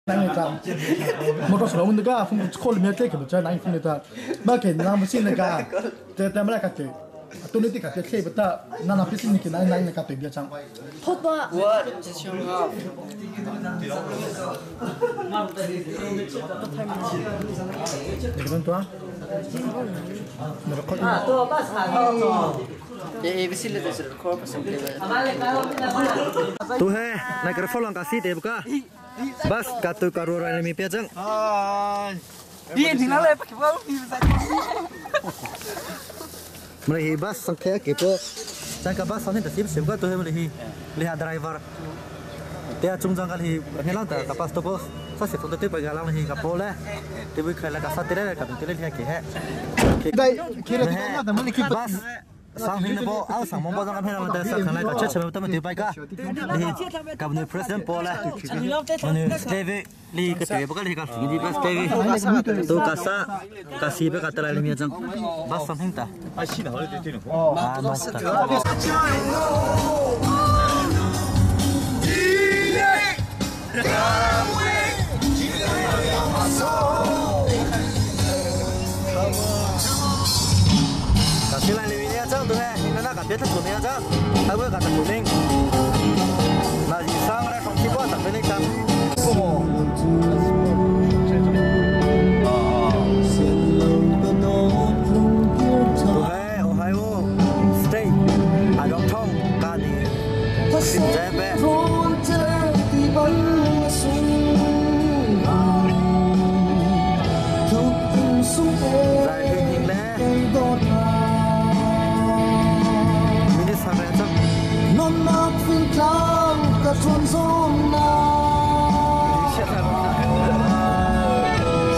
나니까 모터 서러운데가 콜 몇개 그렇죠 나이 fundita 마케 남신내가 때문에 같게 돈이 같게 케이부터 나나 비스니까 나이 같게 비장 Papa. What? 이건 또 또 pasado. ये भी सिले तो सिर्फ कोर पसंद है तो है ना कर फॉलोइंग का सीट है बुका बस का तो करो रहा है पेजंग ये ठीक ना ले पक्की बाल mulai hi bus संख्या के तो जंका बस सामने तसिब सिब का तो है mulai hi लिहा ड्राइवर ते चुंजंग का hi हेला ता का पास तो बस सासे तो ते पे गाला hi का पोले ते भी खेला का साथ तेरे का तेरे लिहा के है đây khi là cái mà mình khi bus sang hình bộ áo sang mong bao giờ phải làmแต่sang lạiก็เช็ดเช็ดมันตีไปก็นี่กับหน่วย president พอแล้วมันนี่สเตวีลีก็เตะปกติก็สิ่งที่สเตวีตัวกาซากาซีไปกับตลาดมีจังบัสสังหินตาอ่ะชินะฮอลเดย์ที่นู่นน้องตาที่ไรเลยเนี่ยจังตัวเองนั่นน่ะกับเพื่อนตัวเนี่ยจังถ้าเพื่อนกับตัวเองมาจีสร้างอะไรของที่บ้านแต่เป็นเรื่องจังโอ้โหตัวเองโอ้ไฮโอสเตย์อาดองทองการนี้สินใจเบ้ใจจริงแล้วnon nát phiên clown cả chuồn giông na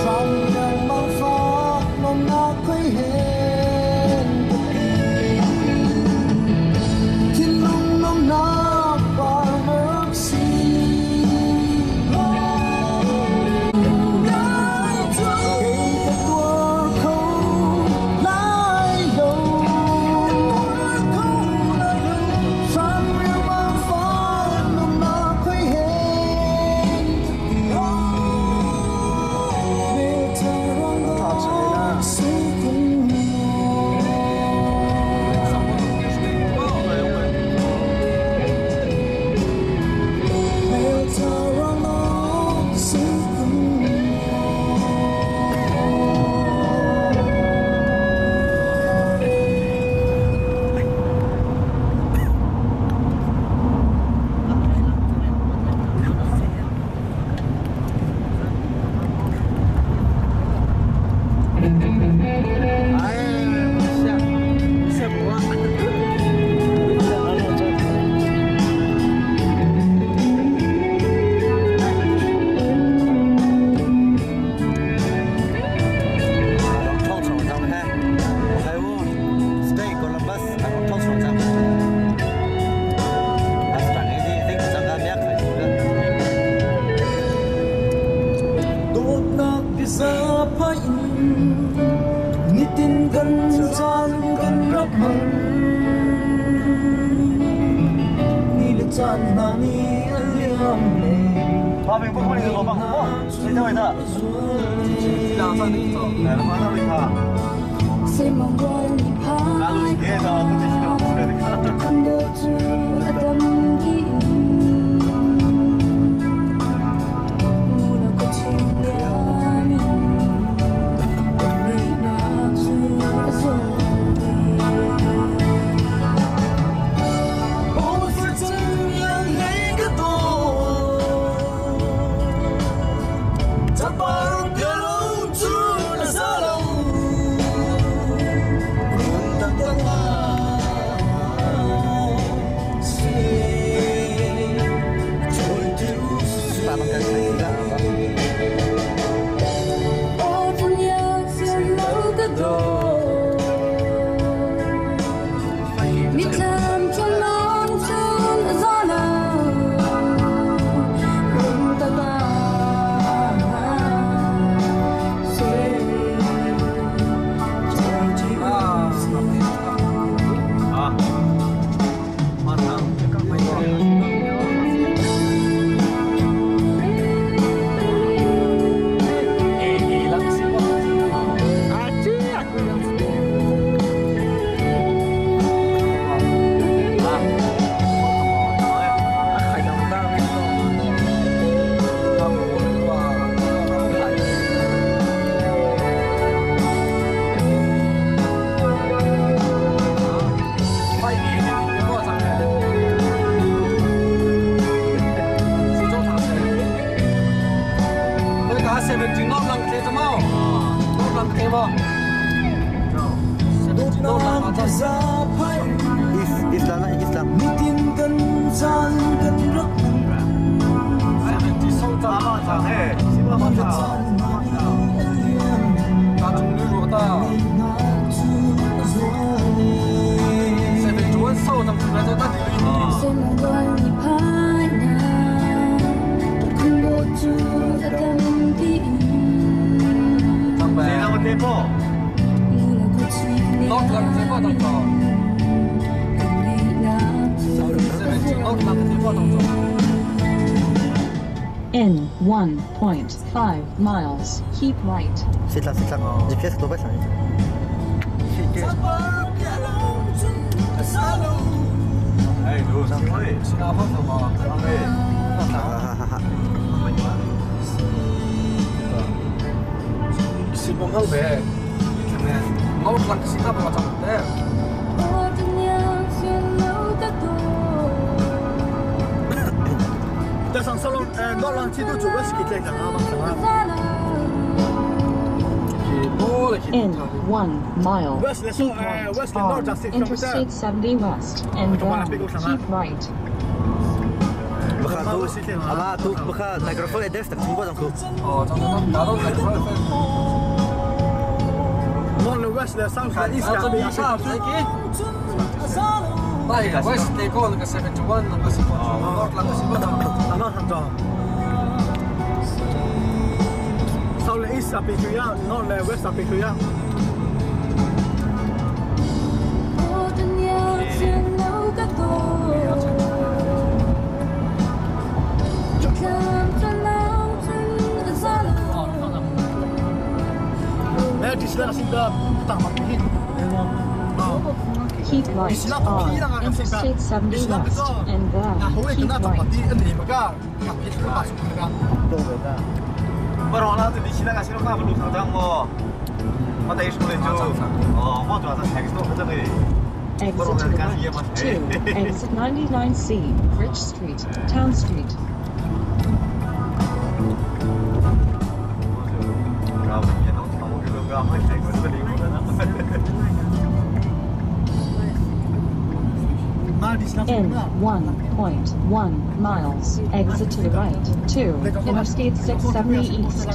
trong đèn bao pha non nát quay hẹn thiên long non nát và nước xì Islam lah, Islam. In 1.5 miles, keep right. C'est là, GPS tu baca. Dasang salon nolang tidur juga sekitar jangan masalah. In 1 mile, West keep right on Interstate 70 West and then keep right. Ama tu buka mikrofon ada tak cuba dong tu. Non le West le South le East kan biasa lagi. Baik, West they go ke 71 ke 10. North lang ke 10. Ama hantar. South le East api kuya, non le West api kuya. Keep right on Interstate 70 West and then keep right. Barola tu di sini kan sini kan belum tahu mo. Mata isu le jo. Oh, mo tu ada teks tu macam ni. Exit to the right, 2, exit 99C, Rich Street, Town Street. In 1.1 miles, exit to the right, 2, Interstate 670 East.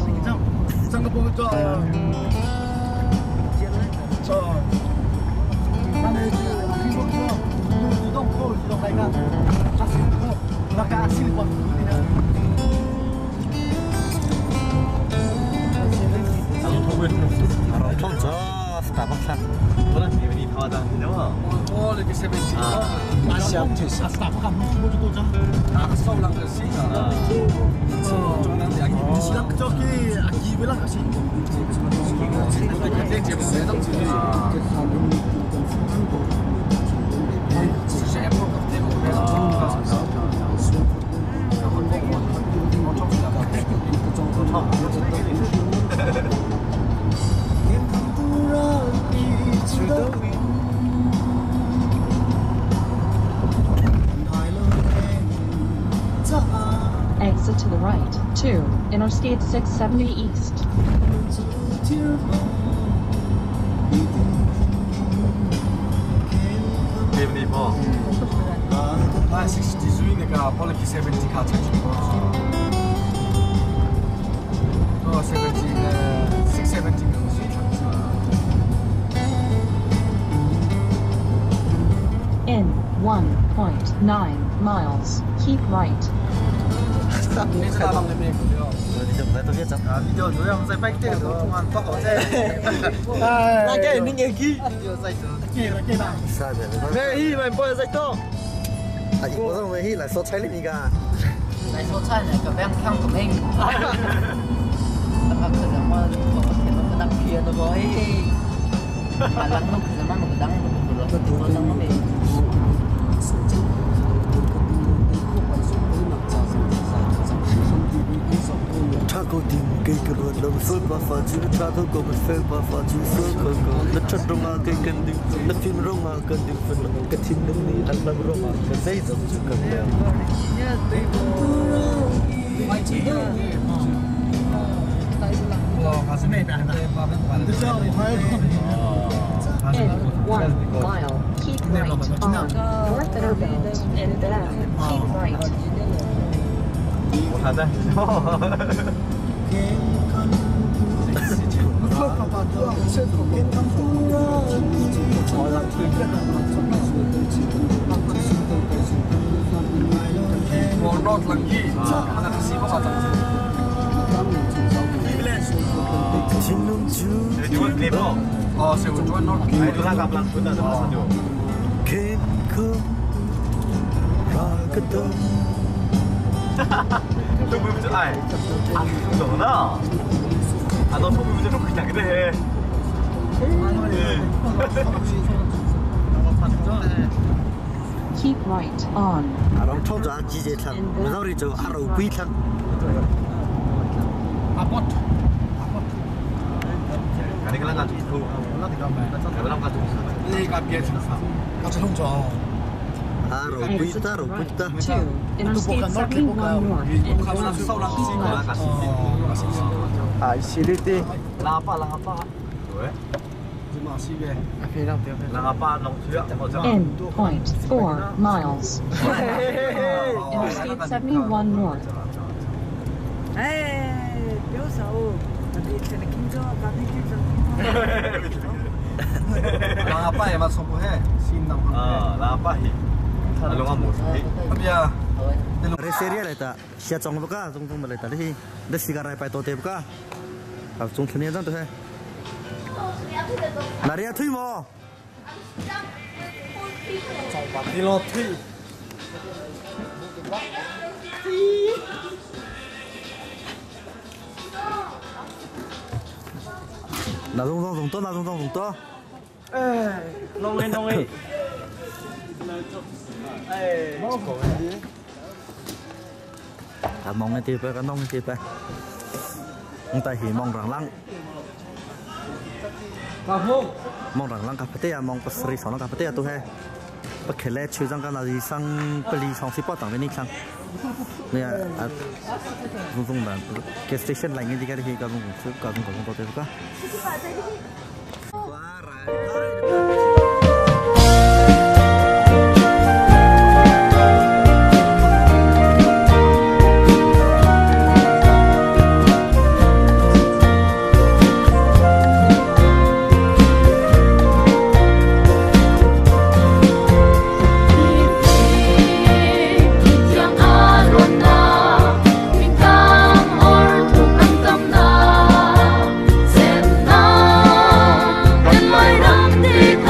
Exit to the right, 2, Interstate 670 East. Ni mo. 68 dekat Poliki 70 kat sini. Oh 70 670 ke In 1.9 miles, keep right. Ini salah bang lebih. Video tu yang saya baik tu mantap aja. Lagi ni lagi. Lagi nak. Sabe. Hei, main bola saya tu. Ai ko dong wei lai so chai li ni ga. 来说菜呢，个边看个命，那可能我可能偏的不哎，马浪弄可能那么个当，我当那边。Cha ko tim ke ke ro lo so ba fa ju cha ko ko ba fe ba fa ju so ko ko na chat ro ma ke kan ding na tim ro ma kan ding fa na ka tim ding ni al ba ro ma ka sei zo ju ka ya Mai chỉ. In 1 mile, keep right on North Innerville and then keep right. 뭐 하자. Jual klip lo. Oh, saya jual not. Itu lah kaplan pun ada pasal tu. Tunggu macam ai. Aku tahu na. Ada tunggu macam tu kita kita he. Keep right on. Arong thong cho chi je thang. Nó đi cho aro quy thang. Apot. Kali kalau nggak tu, kalau nggak tu, ni kat biasa. Kau cakap macam. Aro quy ta. 2, Interstate 71 North and then keep left. Ai siliti. Lapa. Lapa nong siap macam. In 0.4 miles. Interstate 71 North. Lapa ya mas semua he. Sinam. Lapa hi. Kalau nggak mau sih. Tapi ya. Reseria le ta. Sia chong ka chung le ta hi. De sigarai pai to te ka. Ab chung thne jang to he. Naria thui mo. Đi lo thi. Na dong to. Nong ấy. Cả mong cái tiếp nong tiếp ông ta hi mong rằng lăng. Mong rằng lăng cà phê mong có sri sòng cà phê tu he. Bất kể lẽ chịu rằng cái nào gì sang beli sòng si pot tặng bên này sang. Nè, dung là cái station lại như thế cái cái cũng có tiếp cả. Hãy subscribe cho kênh Ghiền Mì Gõ để không bỏ lỡ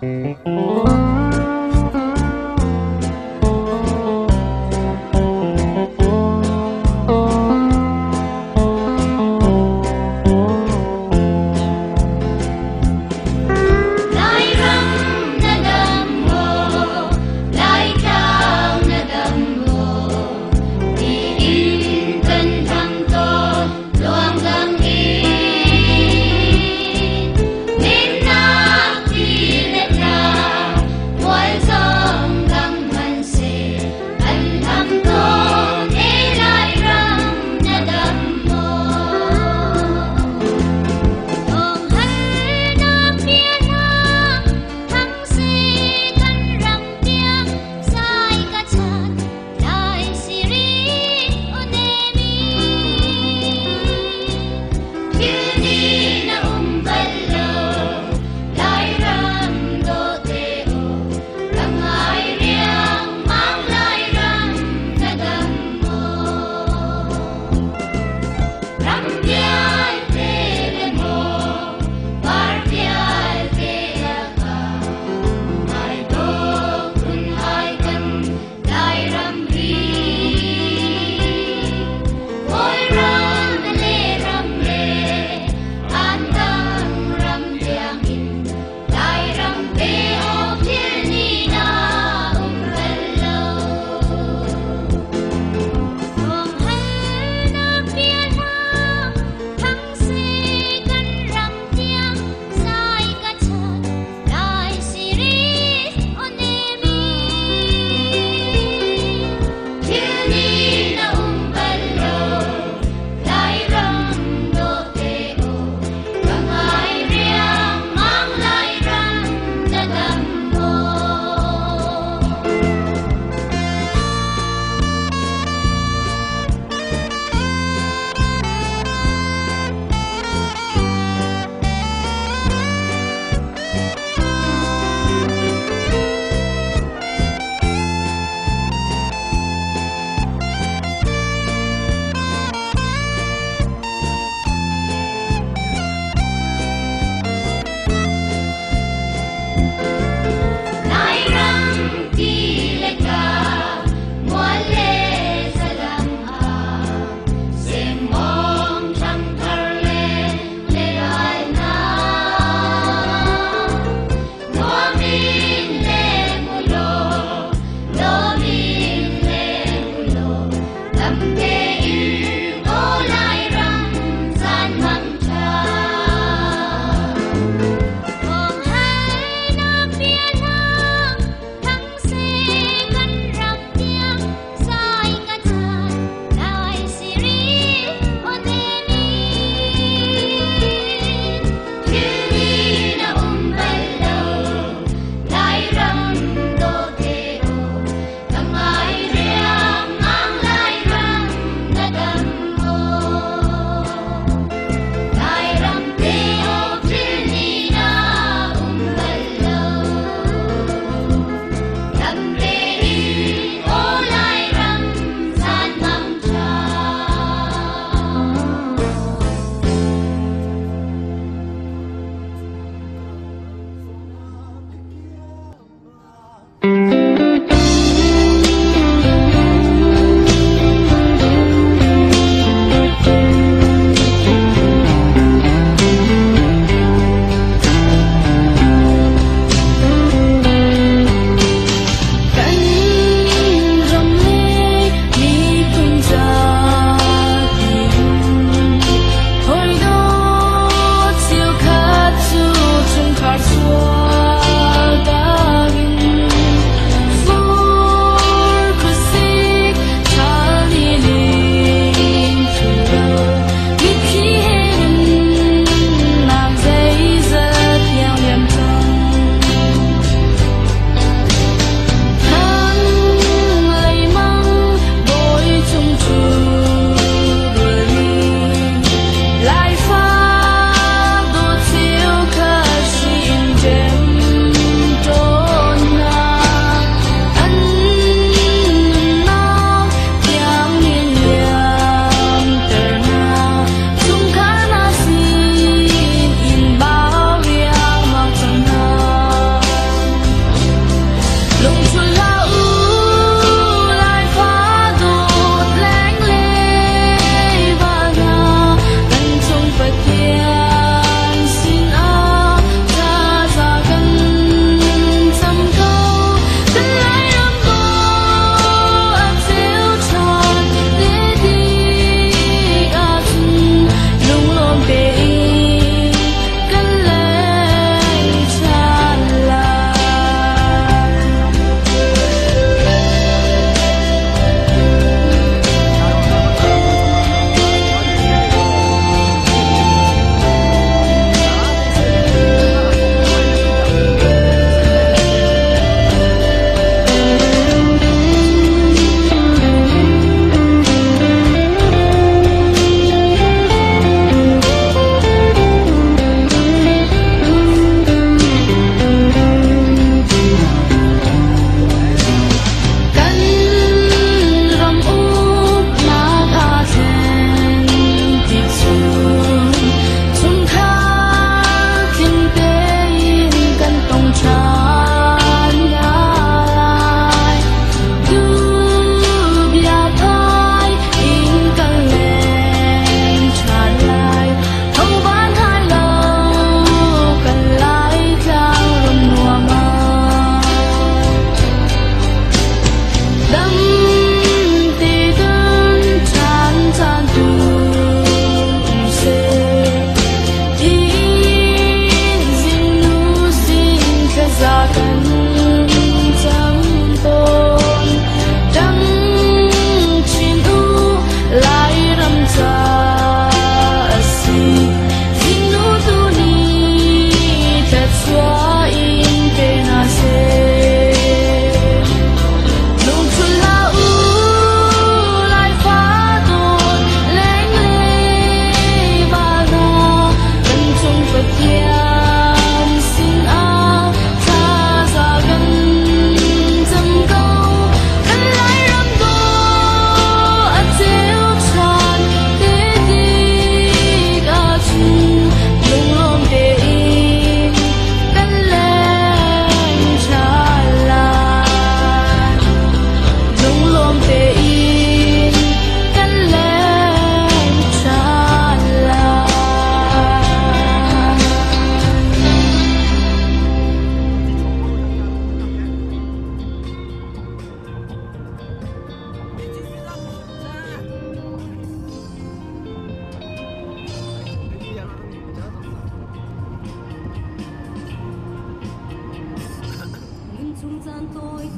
Hãy subscribe cho kênh Ghiền Mì Gõ để không bỏ lỡ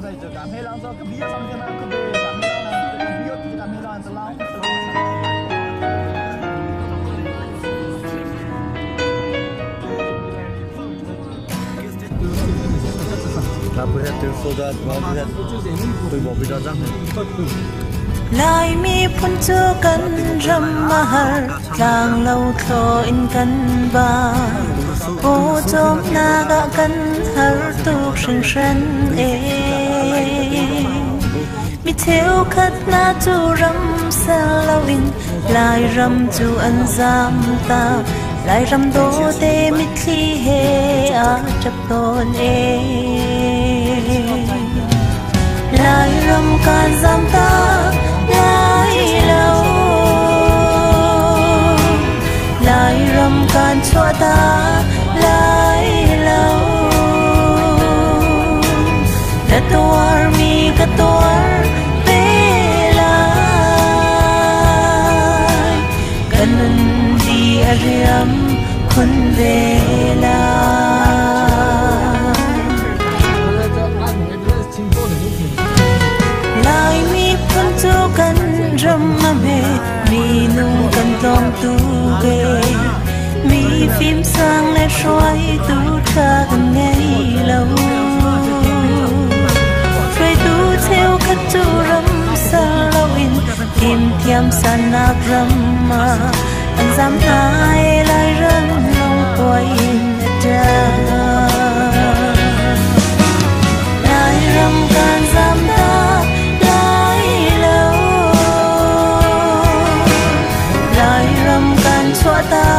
在这干培浪做个毕业上去嘛，可别干培浪呢，毕业就是干培浪，是浪。Là bây giờ tôi số ra, bây giờ tôi bỏ video ra. Lai mi phun cho căn râm mahar lang lâu thọ in căn ba ô chom na ga căn har tu shin shan e mi theo khát na tu ram sa lâu in lai ram tu an zam ta lai ram do te mi thi he a chap ton e lai ram kan zam ta lai lâu lai ram kan chua ta lai lâu đã tuar mi cả tuar về lại cần đi ariam kun về lại mi phun tu kan ram me mi nung kan tong tu ge mi phim sang le xoay tu cha gần ngày lâu xoay tu theo khát tu ram sa lâu in tìm thiam san nạc ram mà anh dám ai lại răng lòng quay ra lại ram can dám ta lại lâu lại ram can chua ta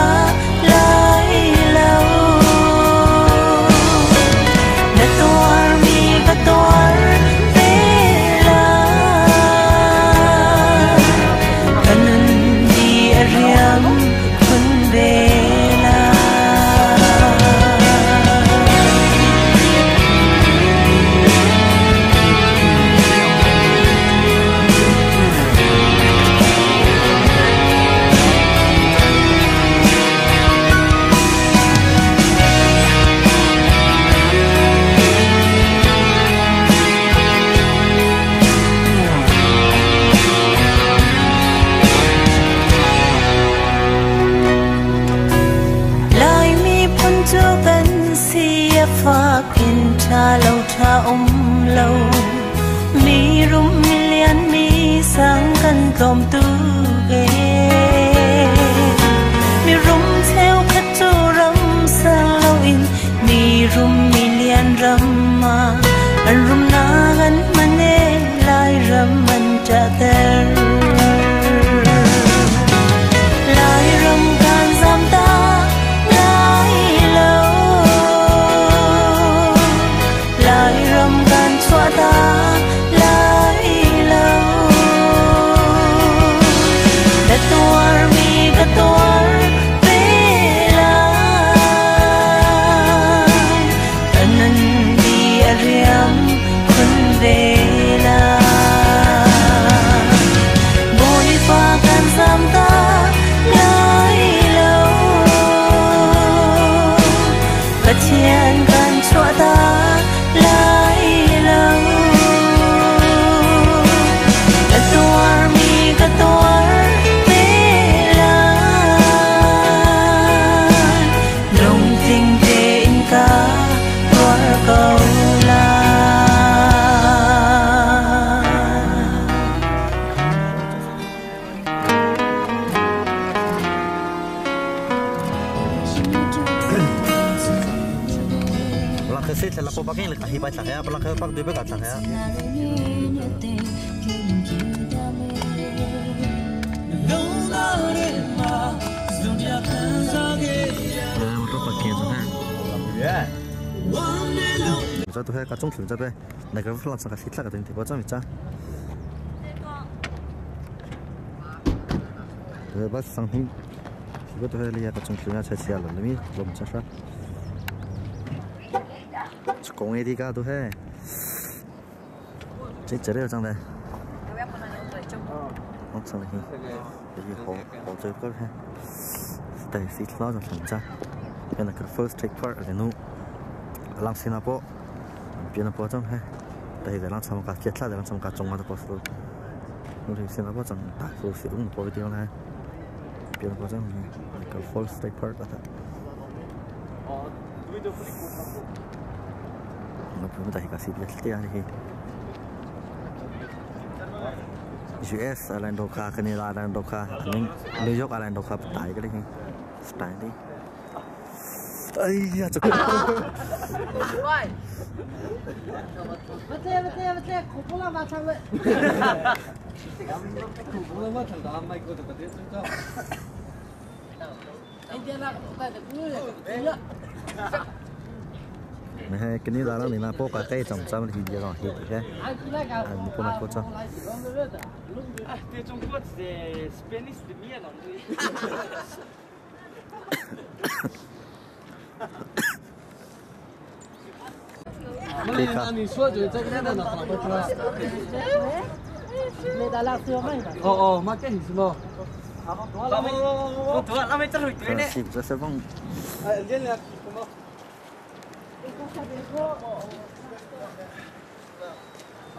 lại lâu đã tuar mi cả tuar về lại cần đi ariam kun về fakin cha om lâu mi rum milian mi sang kan tom tu ge mi rum theo khát tu ram sang lâu in mi rum milian ram ma an rum na gan mane lai ram man cha ter lai ram kan zam ta thiên cần chua ta lại lâu cả tuar mi cả tuar về lại lòng tình trên cả tuar cầu là cô bác ấy là khi bài sáng bác ấy bác đưa bác sáng một chút bạc kia rồi ha giờ tôi hay cả trong thuyền ra đây này cái phần sang cái xịt là cái tiền thì bao nhiêu vậy rồi bác sang hình thì tôi hay lấy cái trong thuyền ra chơi xe rồi mi làm sao sao công nghệ đi cả tôi hay chết chết rồi trong đây không sao này cái gì họ chơi có ha đây xịt lo rồi làm sao cái này cái first take part ở đây nu làm Singapore trong hay đây là làm xong cả kết là làm xong cả trong mà có số nó thì xem nó có chẳng đại số sử dụng của video này bây giờ có chẳng cái full state part đó nó cũng tại cái gì biết thế này US Island Doka Canada Island Doka New York Island Doka tại cái này style đi ây da chụp 맞지 고구마 마찬가지 này cái này là nó mình bố cái trồng trăm thì giờ rồi thì cái một con này có cho你说就这个那个好不错没打拉车吗哦妈给你什么xịt ra sẽ vong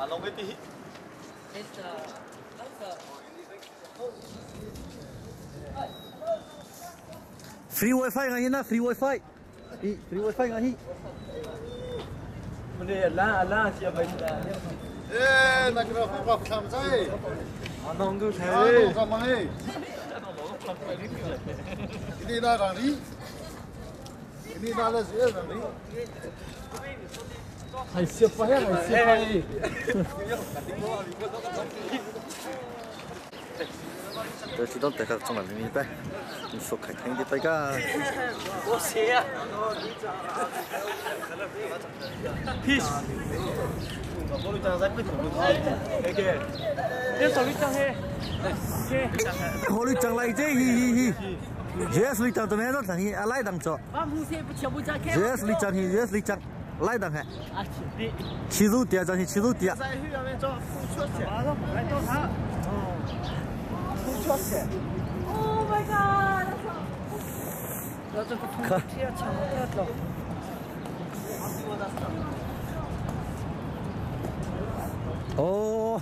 long cái tí free wifi ngay na free wifi free wifi ngay là chị mình ê là cái đó phải làm gì nông cứ thế làm mà đi đi ra rằng đi đi ra là gì rằng đi hay xếp phải tôi chỉ đón tới các trong là mình bé mình số khách hàng đi tới cả peace bố trang giải quyết thủ cái kia tiếp tục đi trang he hồ lụy chẳng lại chứ hi yes lụy chẳng tụi nó thằng hi lại đằng cho yes lụy chẳng hi yes lụy chẳng lại đằng hè chỉ rút tiền chẳng hi chỉ rút tiền Oh my god 나 좀 티야 참 못했어 오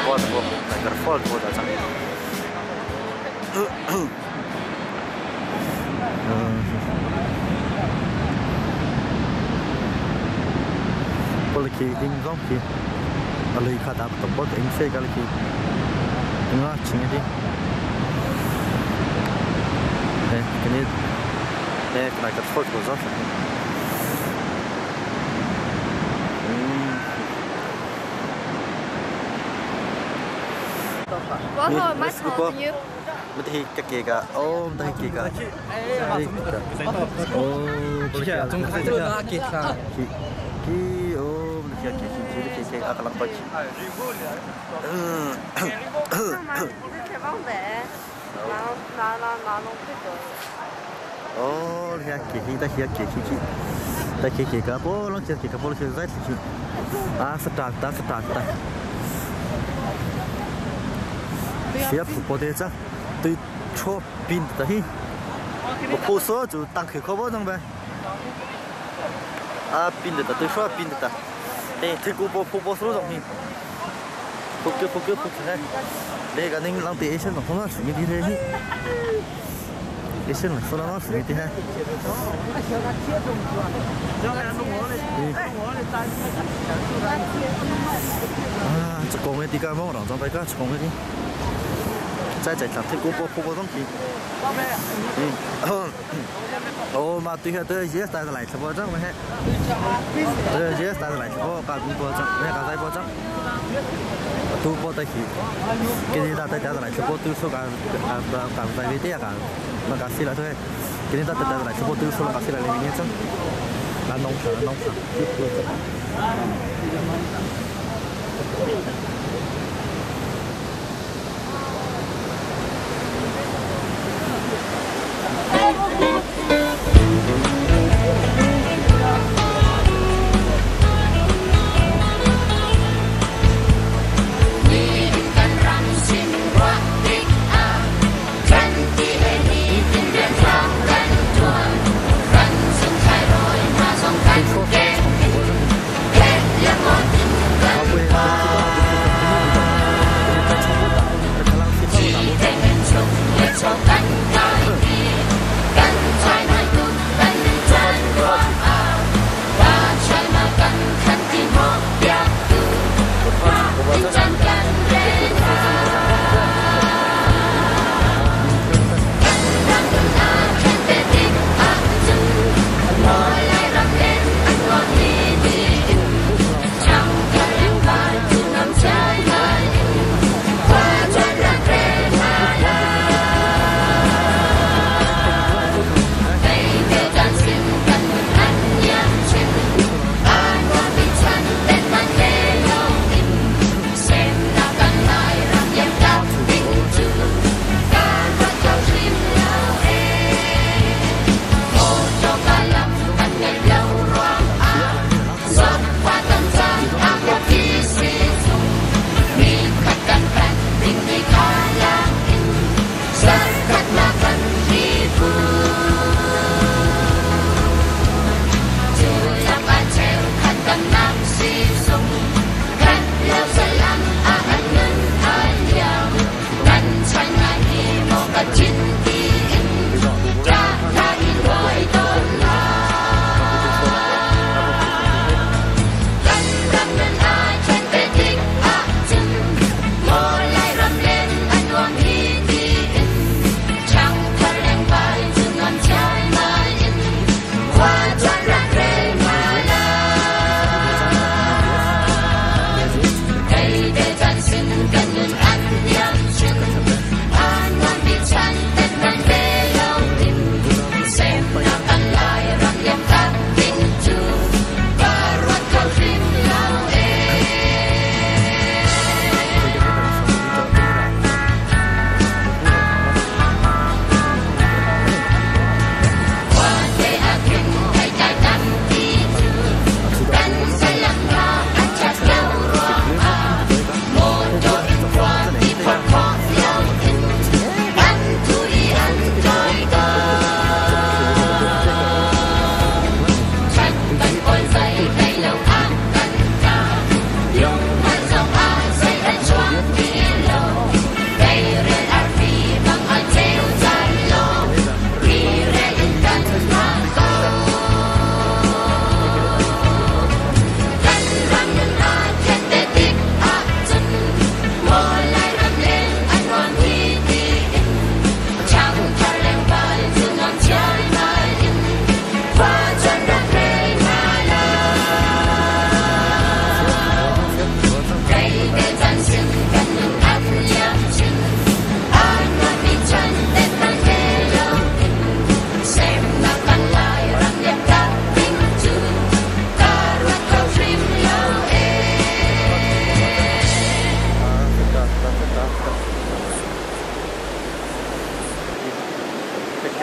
Fall vô, lại cả fall vô đã chẳng. Poliki in zombie. Ali khata tập bot in xe cái gì. Nó chính đi. Đây, cái này. Đây lại cả fall vô rồi. Có thôi, mắt hồ như Mất thì cái kia cả, ô, mất thì kia cả. Ô, kia, trong cái chỗ đó kia sao? Kia, ô, mất thì kia, akan lambat. Ô, kia, ta kia cả, bố, nó kia cả, bố, nó kia rất là start. Siap phụ đề chứ, tôi cho pin đấy, một hồ sơ chú tăng khởi khó bao nhiêu vậy? Pin đấy, tôi cho pin đấy, đây thì cô bố số rồi, phụ kia này, đây cái này làm tiền Asian nó không sử dụng gì thế, Asian là số nó sử dụng gì thế? Chỉ có mấy tí cái món nào trong tay cả, chỉ có mấy tí. Chạy làm thế cô bố giống gì? Mà tuy nhiên tôi dễ tay lại chụp chắc mà hết. Tôi dễ tay lại chụp cả cũng bố chắc, mấy cả tay bố chắc. Tu bố tay gì? Cái gì ta tay lại chụp tu số cả tay cái tiếc cả, mà cả xí là thôi. Cái gì ta tay lại chụp tu số cả xí là lấy nhé chứ. Là nông sản.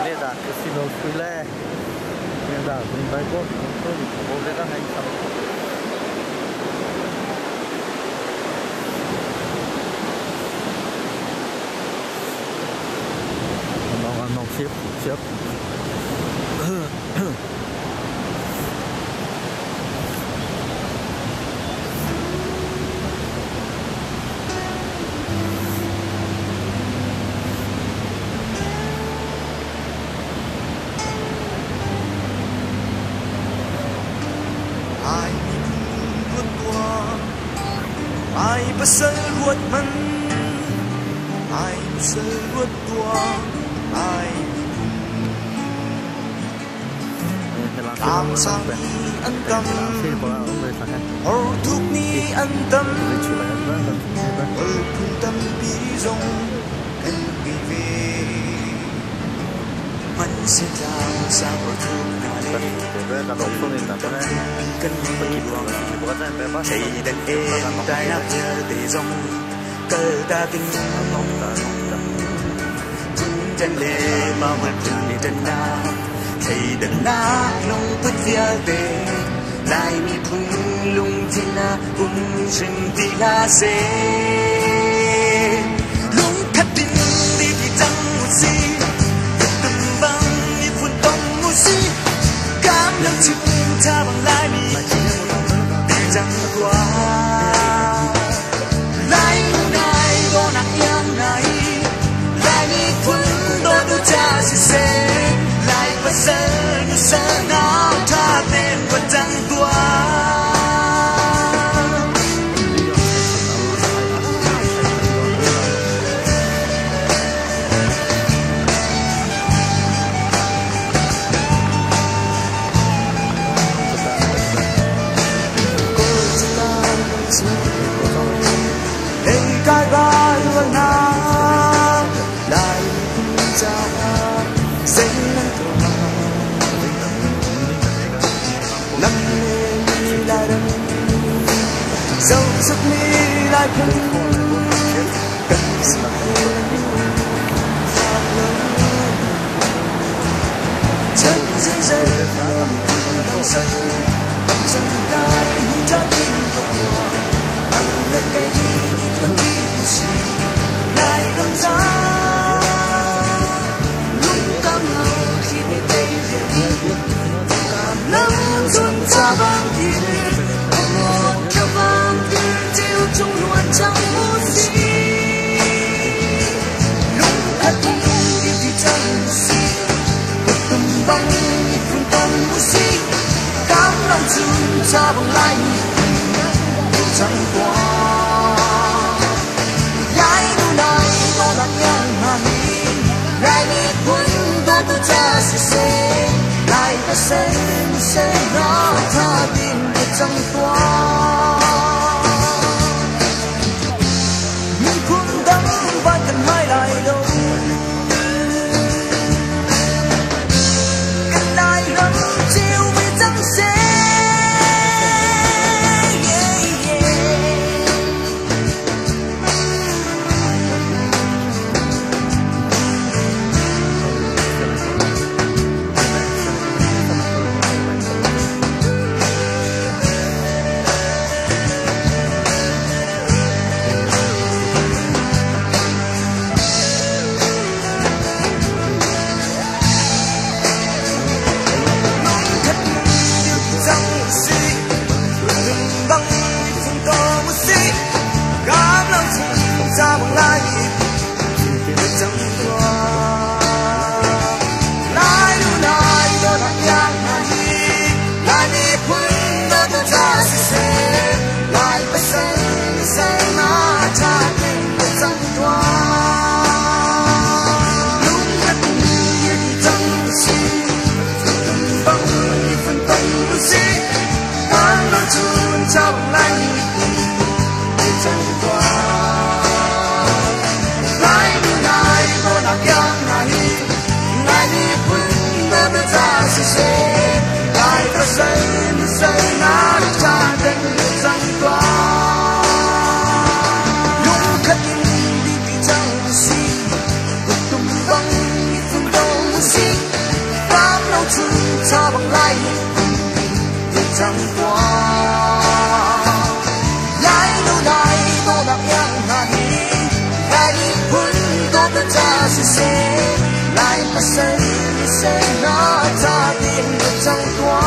nghe đã casino suy lệ nghe đã mình bay có tôi bố cái các anh sao nó xếp ai pasal buat man ai pasal buat tua ai tam sang ni an tâm or thuk ni an tâm or kun tâm bi rong kan bi ve man se tam sang or thuk na le kan bi thấy đến em tai nắp để rong cơ ta kinh chân lệ mà vẫn từng đi chân na thấy đến na lòng bất diệt về lại mi phun lung trên na phun trên đi la se lung khát tin đi thì chẳng một gì từng băng như phun tông một gì cảm lòng chim cha bằng lại mi chẳng qua lại này có nặng yang này lại đi phun đôi đôi cha sẽ lại phải giờ như giờ nào tha tên vẫn chẳng qua dẫu giấc mi lại không cần sự chân dây dây đau say bằng chân tay như trái tim của bằng lên cây vẫn đi gì lại cầm giá lúc cảm ngầu khi bên tay việc cảm nắng xuân xa vang thiên trong luồn trong oxy lúc khát đi thì chẳng gì từng băng phun tông oxy cảm lòng dưng cha bằng lại chẳng qua gái nu này có lạc nhang hà mi lại đi cuốn đôi đôi cha sẽ lại ta sẽ nó tha tin để chẳng qua vai cần mai lại đâu cần lại lắm chiều vì chẳng sẽ lại mà xây nó cho tìm được trong quá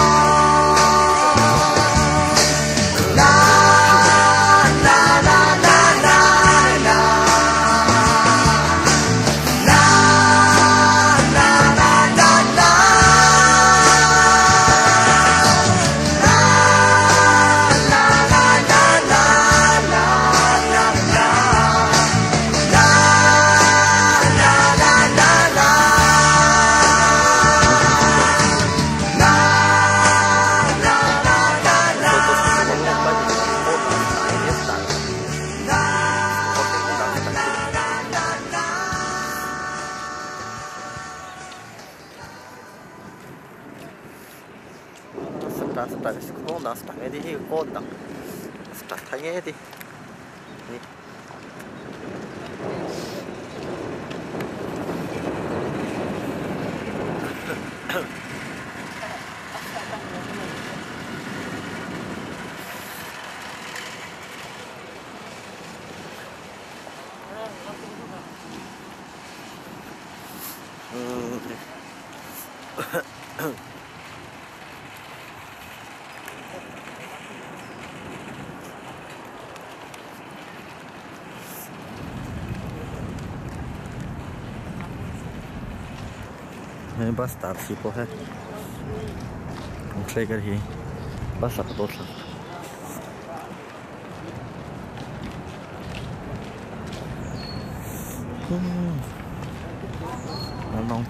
start school na start ini hi kon dak start thang di ni bus stop sih po hai, play कर ही bus apa tu lah, nong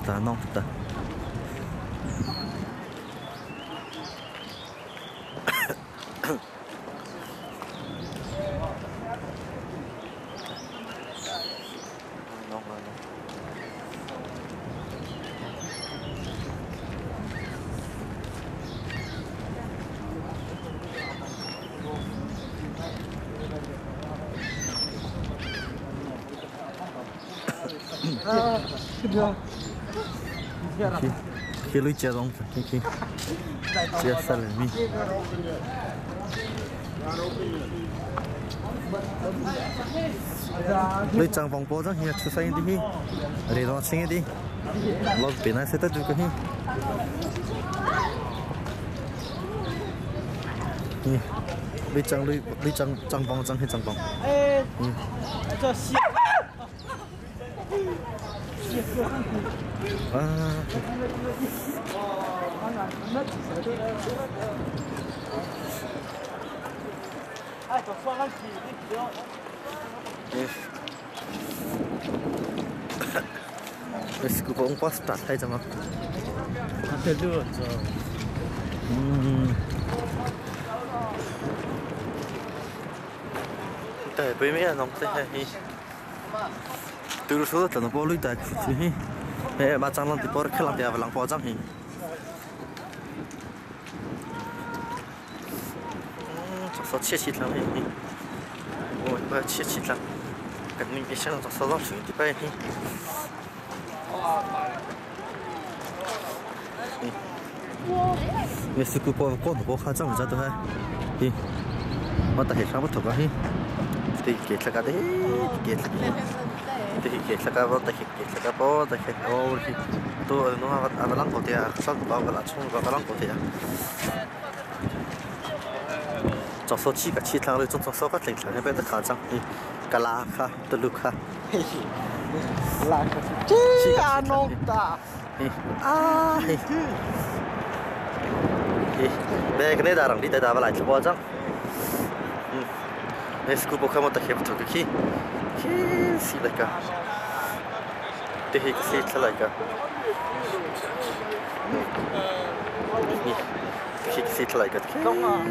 ta, khi lui chơi rong khi chơi sao lại mi lui trang vòng po rong hiện xuất hiện đi để nó sinh đi log bên này sẽ tới được cái lui trang vòng trang hay trang vòng Scoop ông pasta hay chăng? Hạt lửa cho. Tại bây giờ nông sẽ hay. Từ số tận bao lưỡi tại chứ hi. Hè mà chẳng làm thì bao khi làm thì làm bao chẳng hi. Số chia chít lắm hi. Ôi bao chia chít lắm. Cái mình bị sao số lắm suy thì bay hi. Nếu scoop bao con bao khá chẳng ra đâu ha. Hi. Mà ta hết sao bắt thọc hi. Thì kết là cái đấy, kết là thì kết là cái bao ta kết là cái bao ta kết ô thì tôi nó ăn lăng cổ thì à, sao cũng bao cái là chung bao lăng cổ thì à, trong số chi cái chi thằng rồi trong số các tỉnh thành này bây giờ khá chẳng thì cả lá khá, từ lúc khá, lá khá, chi ăn nông ta, bây cái này đã rằng đi tới đã vào lại cho bao chẳng. Scoop bukan mau tak hebat tu ki, si leka, teh si leka, ni, si leka,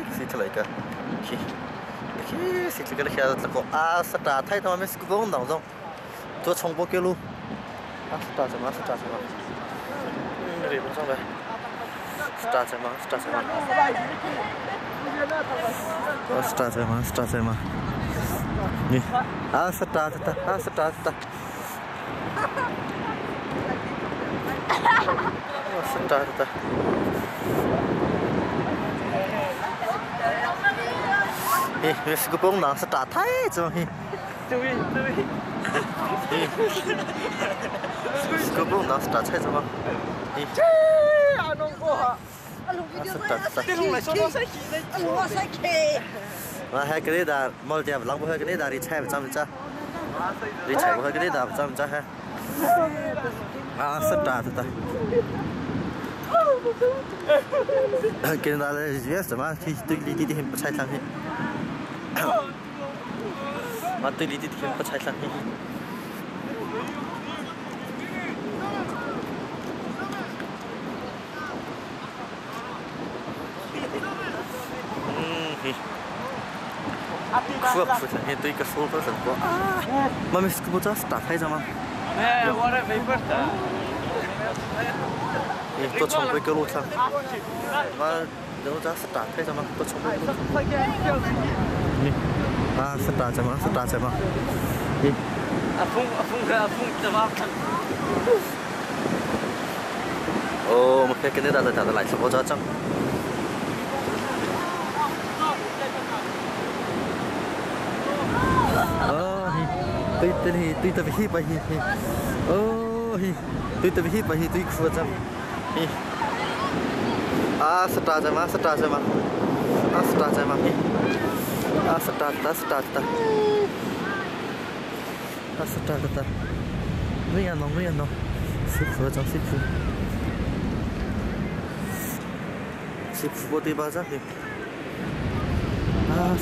si leka, si leka leka ada tak ko, start hai tu, scoop bukan dah dong, tu congbo ke lu, start sama, ni macam apa, start sama. Nih, start. Nih, scoop bông nang start hai, cuma hi. Scoop luôn đó start chạy sao mà đi mà hai cái đó mỗi giờ lăng hai cái đó đi chạy một trăm đi chạy một cái đó một trăm ha start cái đó là gì mà thì tôi đi hem chạy thằng mà tôi đi hem chạy thằng Phước hiện tôi cái số phần của mà mình cứ bắt start hay sao mà tôi chọn với cái lối sang mà nếu ra start hay sao mà tôi chọn với start sao mà ồ một cái này đã lại số cho chắc tôi tập hip bài hi tôi tập hip bài hi tôi khua chăm hi start chăm start mấy anh nó xếp khua chăm xếp khua đi bao giờ đi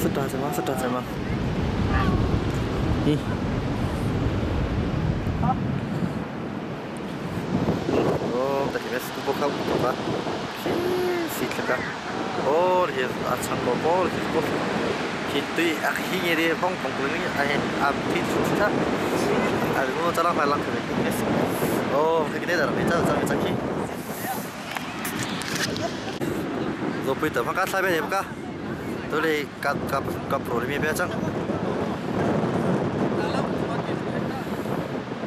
start chăm hi tadi mes tu buka apa sih kan dia acan bobol gitu itu akhirnya dia bong ini abis susah ada mau jalan malang ke mes begini dah jalan caki zopi tu makan sampai ni buka tu le kap problem apa cang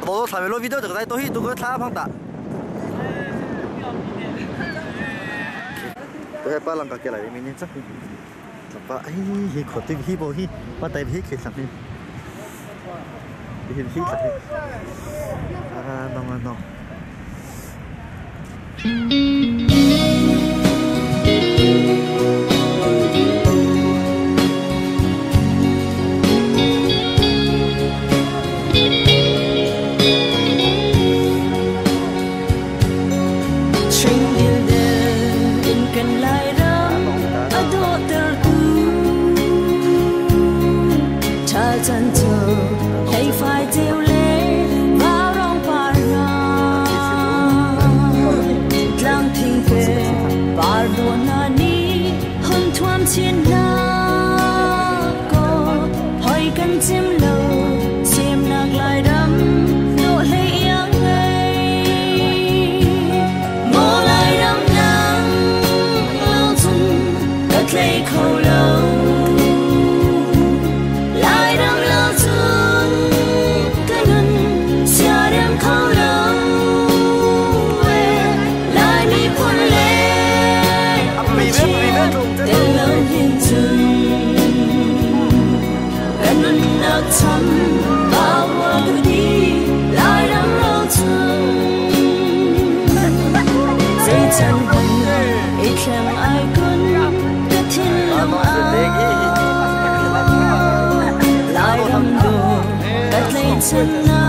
tôi làm video video từ đây tôi có thả phong tạ tôi ba lần cái lại mình nên chắc ba ấy khó tìm hi bộ hi ba tay hi khi làm hi hi nó Trên na có hỏi căn chim lâu xem nạc lại đắm nụ lấy yêu ngay mô lại đắm nắng lâu chung đất lấy khâu lâu lại đắm lâu chung cái ngân xa đêm khâu lâu lại đi buồn lên tên lớn hiền thăm bao hoa đi lại đắm lâu chung dây chân gần ít làm ai quân đất thiên lòng ai lại đắm đồ đất lấy chân na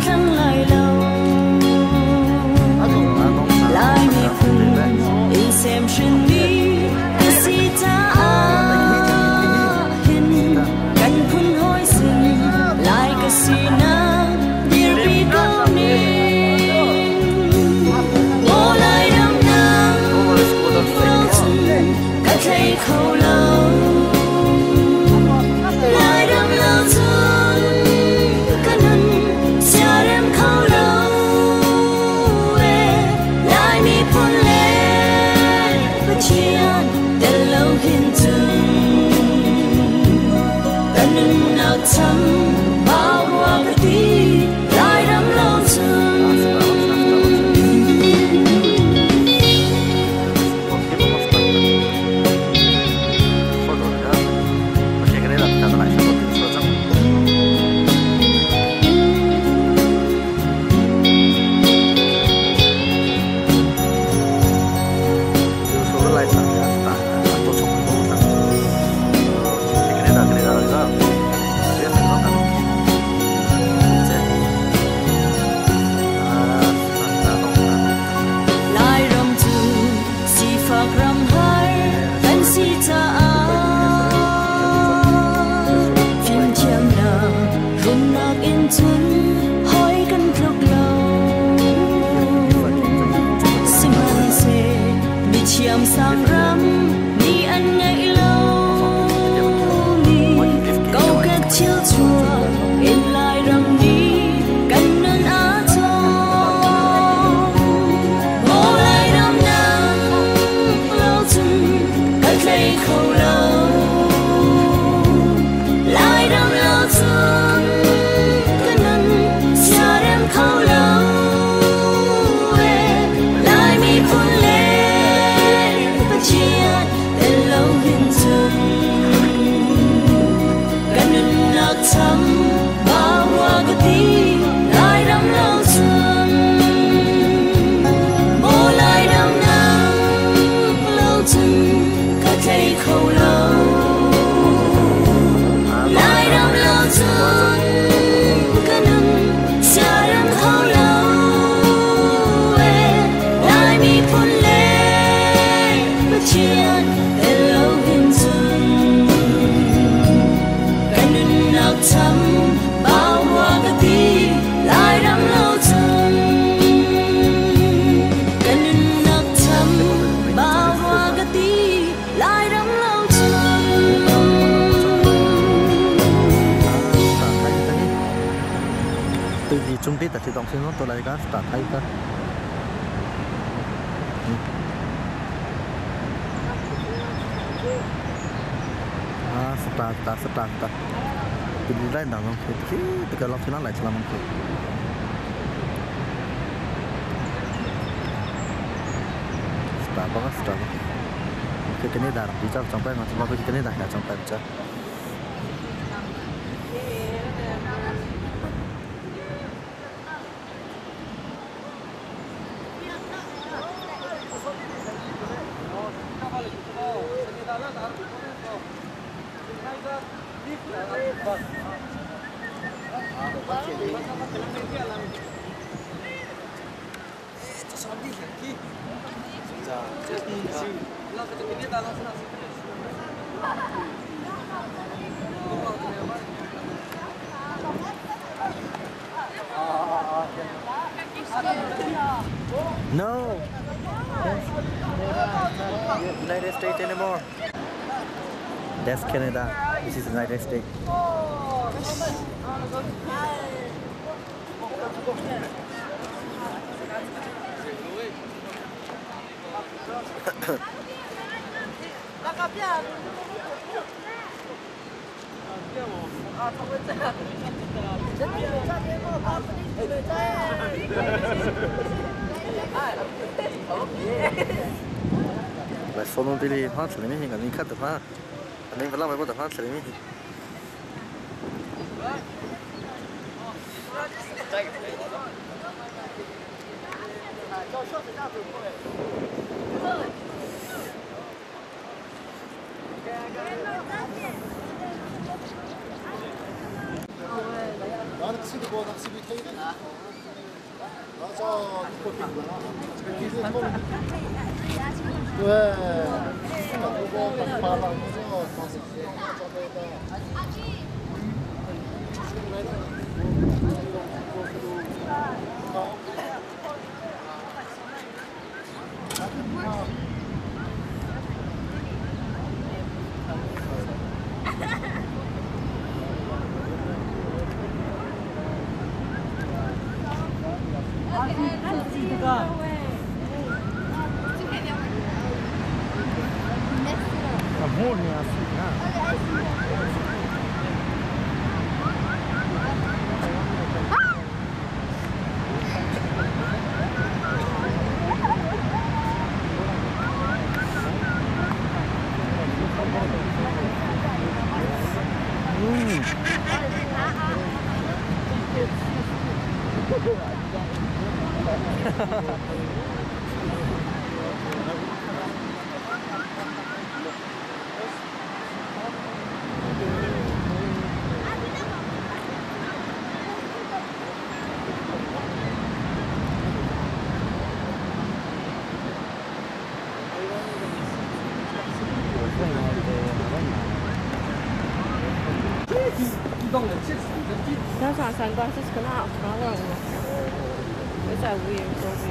thăng lại lâu lại đi cùng đi xem chuyến đi gì ta Sina, dear be going. Mô lại đắm nắng, lâu chung, cách lấy khâu lâu. Lại đắm lâu chung, cả nâng, xa đêm khâu lâu. Lại mi buồn lên, và chiên, tên lâu hiền chung. Cả nâng nào chăm. từ vì trung tiết thì đồng sinh nó tôi lấy cái start thấy cơ start từ đi ra đằng không thì từ cái lọc thì nó lại làm không start bao start cái này đã đi trong tay mà chúng ta cái này đã trong tay chứ No, United States anymore. That's Canada. This is United States. Lại số nông đi phát xử lý mình cái này khát được phát, anh em phải làm phải bắt được phát xử lý mình. 나는 치고 낚시비 테이블 맞아 이거 기술 처음 왜 그거 바람 무서워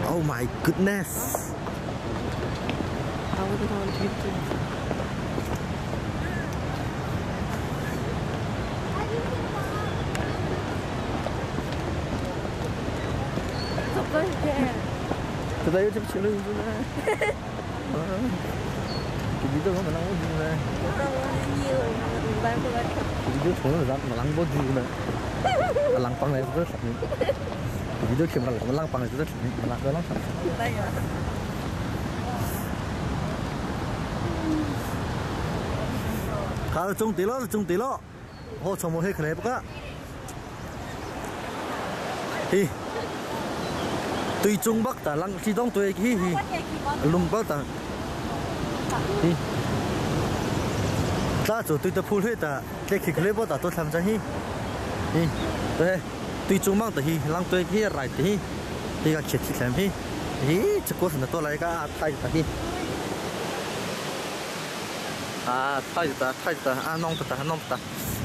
Oh my goodness! I wouldn't want you to. Từ đây chụp lưng xuống này. Cái video mà lăng bao nhiêu này? Video phone là lăng bao nhiêu này? Lăng bằng này rất là cái video kiếm là lăng bằng này rất là lăng thật. Khá là trung tí lọ. Họ trong một hết cái này bác ạ. Hi. Tuy trung bắc ta lăng chi đông tuổi hi hi. Lùng bắc ta. Hi. Ta chỗ tuy ta phun hết ta, cái cái bác ta tôi làm cho hi. Hi. Đây. Tuy trung bắc ta hi lăng tuổi hi right hi. Thì cái chết làm hi. Hi, chắc có thể tôi lại cái thay ta hi. thay ta, nong ta.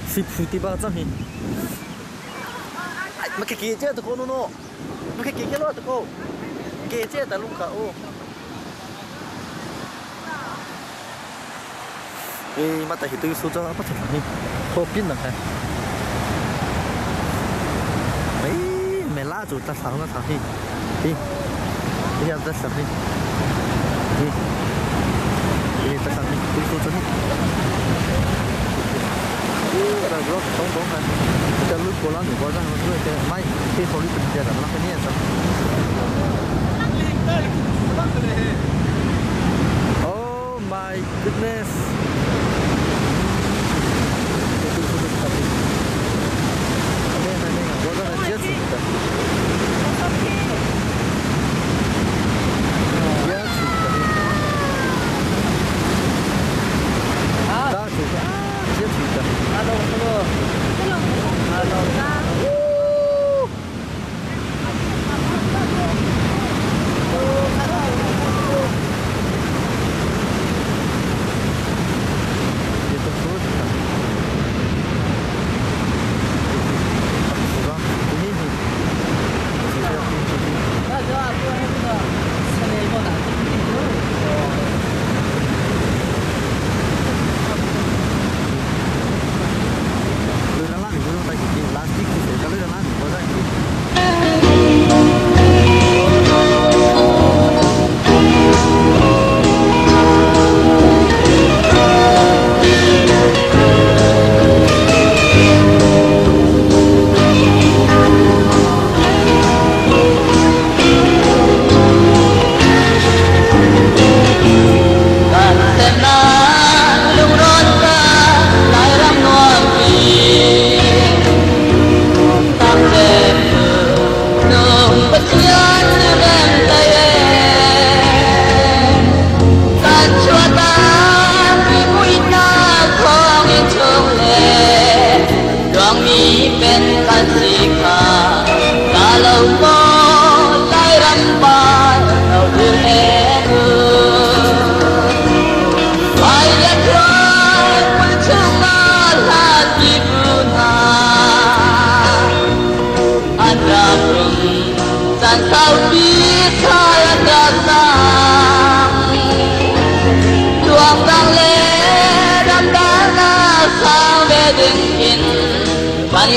Sip putih banget nih. Makai kece tuh kono no. Makai kece lo tuh ko. Kece ta luka oh. Mata itu sudah apa tuh nih? Kopin lah kan. chủ ta sáng nó sáng đi bây giờ ta sáng đi ta sáng đi tôi cho đi rồi bro không này kita lu pulang di bawah sana tu ke mai ke soli kerja dah malam ni asal oh my goodness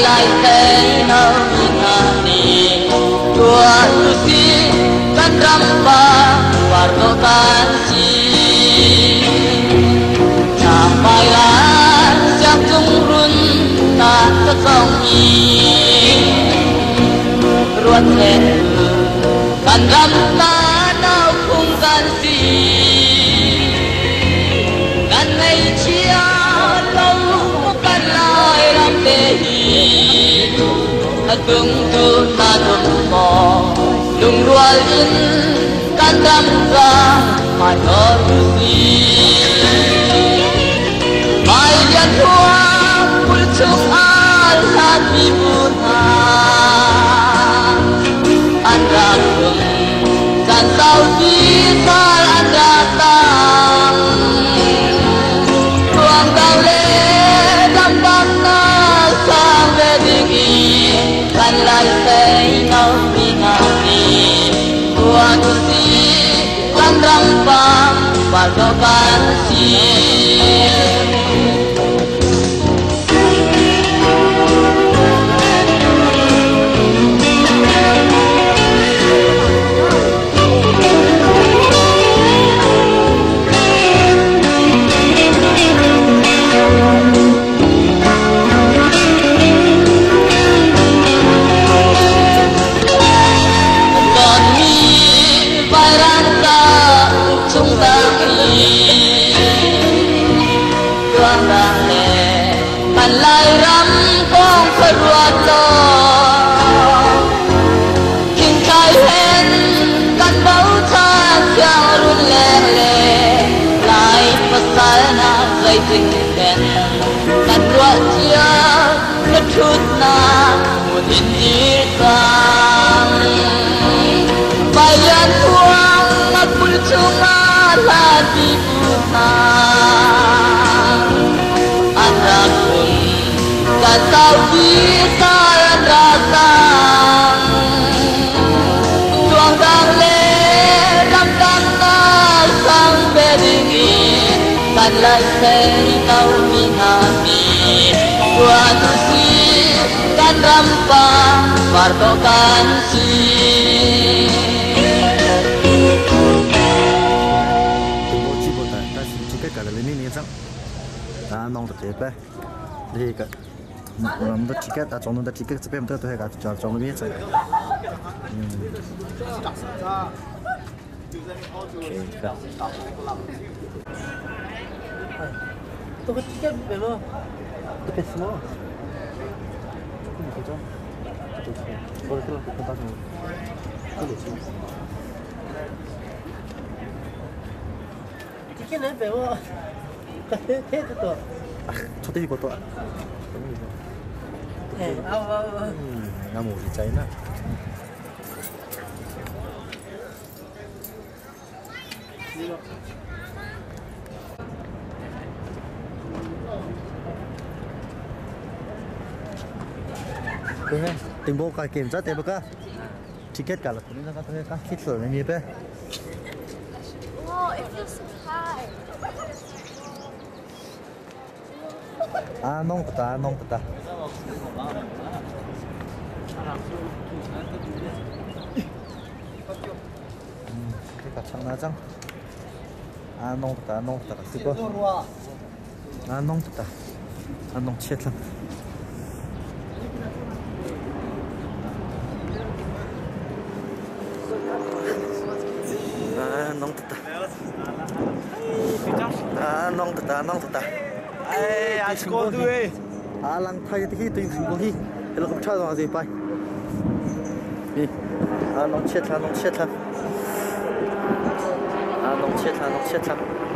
lại thế nào ni tua si kan rampa warno tansi sampai lah siap jumrun tak terkongi ruat lehu kan rampa nau kung kan si kan ngay chia lâu kan lai ram tehi tung tu ta tung mò lung rual in kan ram ra mai có si mai yan hoa pul chung al hati bunha an ra tung san sau di sal an ra tang tuang dau le dam bam na sang ve dingi kan lai say nau mi ngani tua tu si kan ram pam pal do kan si tình đèn đặt loạn chia mất chút na một hình như vàng bài yan thuang mặc bul chung là đi buha an ra kun cả sao đi ta an ra sang tuang đang lê đam đam na sang về đi kan lai say nau mi ngani tua tu si kan rampa hartokan si nong tập chế đi cả làm đất ticket à trong đất ticket sẽ tôi hay cả trong biết rồi tôi có ticket về không? ticket semua boleh tu kita tahu ticket này về không? thế tôi 첫 대비 것도 나무 디자인은 그래 등보 갈 kiểm tra tiền bữa ticket cả là cũng là các kit sửa này như thế Wow, it feels so high. nong ta cái cả chẳng là chẳng nong ta super nong ta nong chết lắm nong ta Ê, anh cô tôi lăng thay thì tôi không đi nó không chơi đâu gì phải đi nó chết lắm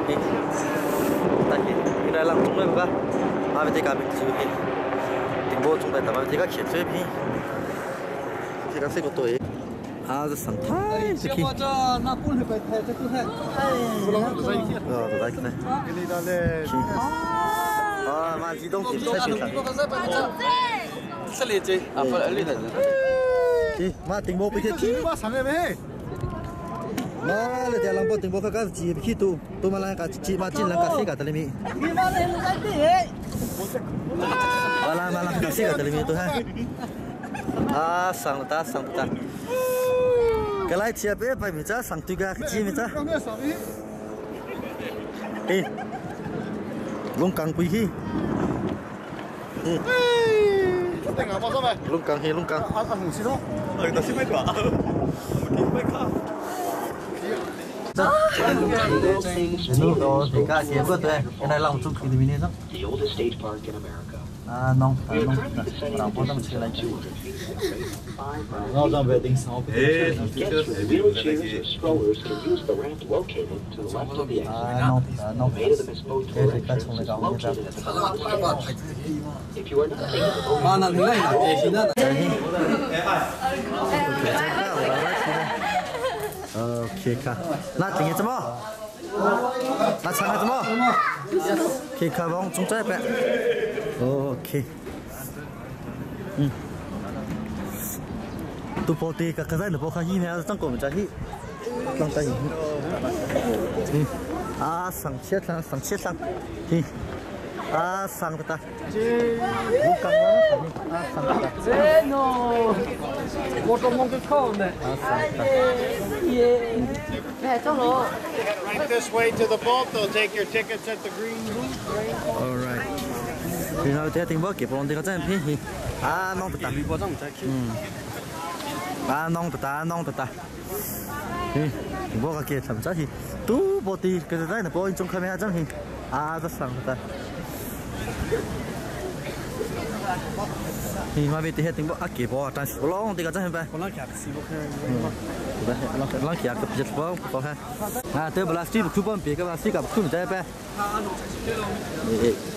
đi tại cái này làm chúng nó ba bây giờ cả mình chịu đi tình bộ chúng ta tạm thời các chuyện chơi đi thì các sĩ của tôi rất sẵn thái chứ khi nó cũng phải thay cho tôi rồi cái này mà di động thì sẽ chuyển sẽ liệt gì phải liệt đi mà tình bộ bây giờ chi mà sáng nay mà là để làm bộ tình bộ các chị khi tu mà lại cả chị mà chín là cả sĩ cả tali mi mà là cả sĩ cả tali mi tu ha sang ta cái lại chia bé phải mình cha sang tu ga chi mình cha đi lung căng quý khi lung căng nó xin mấy quả nó thì cả kia bữa tôi cái này lòng chung thì mình nên nong làm bốn năm chơi lại nó ra về tính sáu thế nó chưa nong cái thì các chúng lại搞như mà nó thế này là để xin đó ok cả na tiếng gì mà na sang gì mà ok cả vòng chúng ta bé ok tu bỏ đi các cái này bỏ khai hi này tăng cổ một trái hi tăng tay sang chết sang hi sang ta lúc căng quá sang ta thế nó một trong mong cái khâu này Nè, cho nó. Right this way to the vault. They'll take your tickets at the green booth. All right. Thì nào thì tình báo kịp bọn thì có chân phi nong tụt nong tụt tình báo cái thầm chắc thì tú bộ thì cái đấy là bộ trong camera chẳng thì rất sáng ta thì mà bây giờ tình báo kịp bộ trang sử long thì có chân phải long kia cái dịch báo có ha tới plastic coupon bị cái plastic gặp không trái phải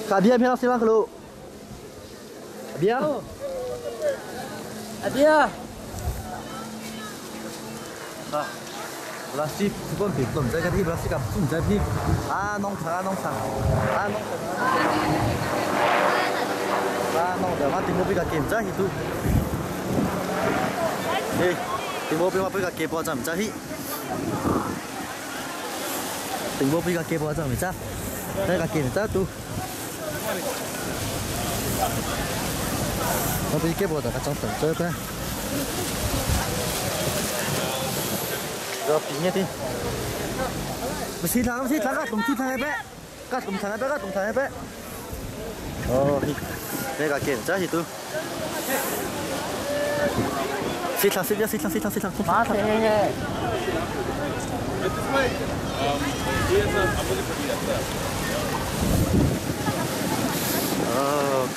cả bia phía sau luôn bia plastic coupon bị tổn trái cái gì plastic gặp không trái gì nong sang nong để mà tình bộ bị cả kiểm tra thì tôi đi tình bộ bị cả kiểm tra chậm trái hi tình bộ bị cả kiểm tra chậm trái đây là kiểm tra tu nó bị cái bộ đó các trong tầng chơi thế Rồi nhé đi. Xin thằng các cùng thi thằng bé. Các cùng thằng bé. 내가 괜찮아 또. 시상. 맞아.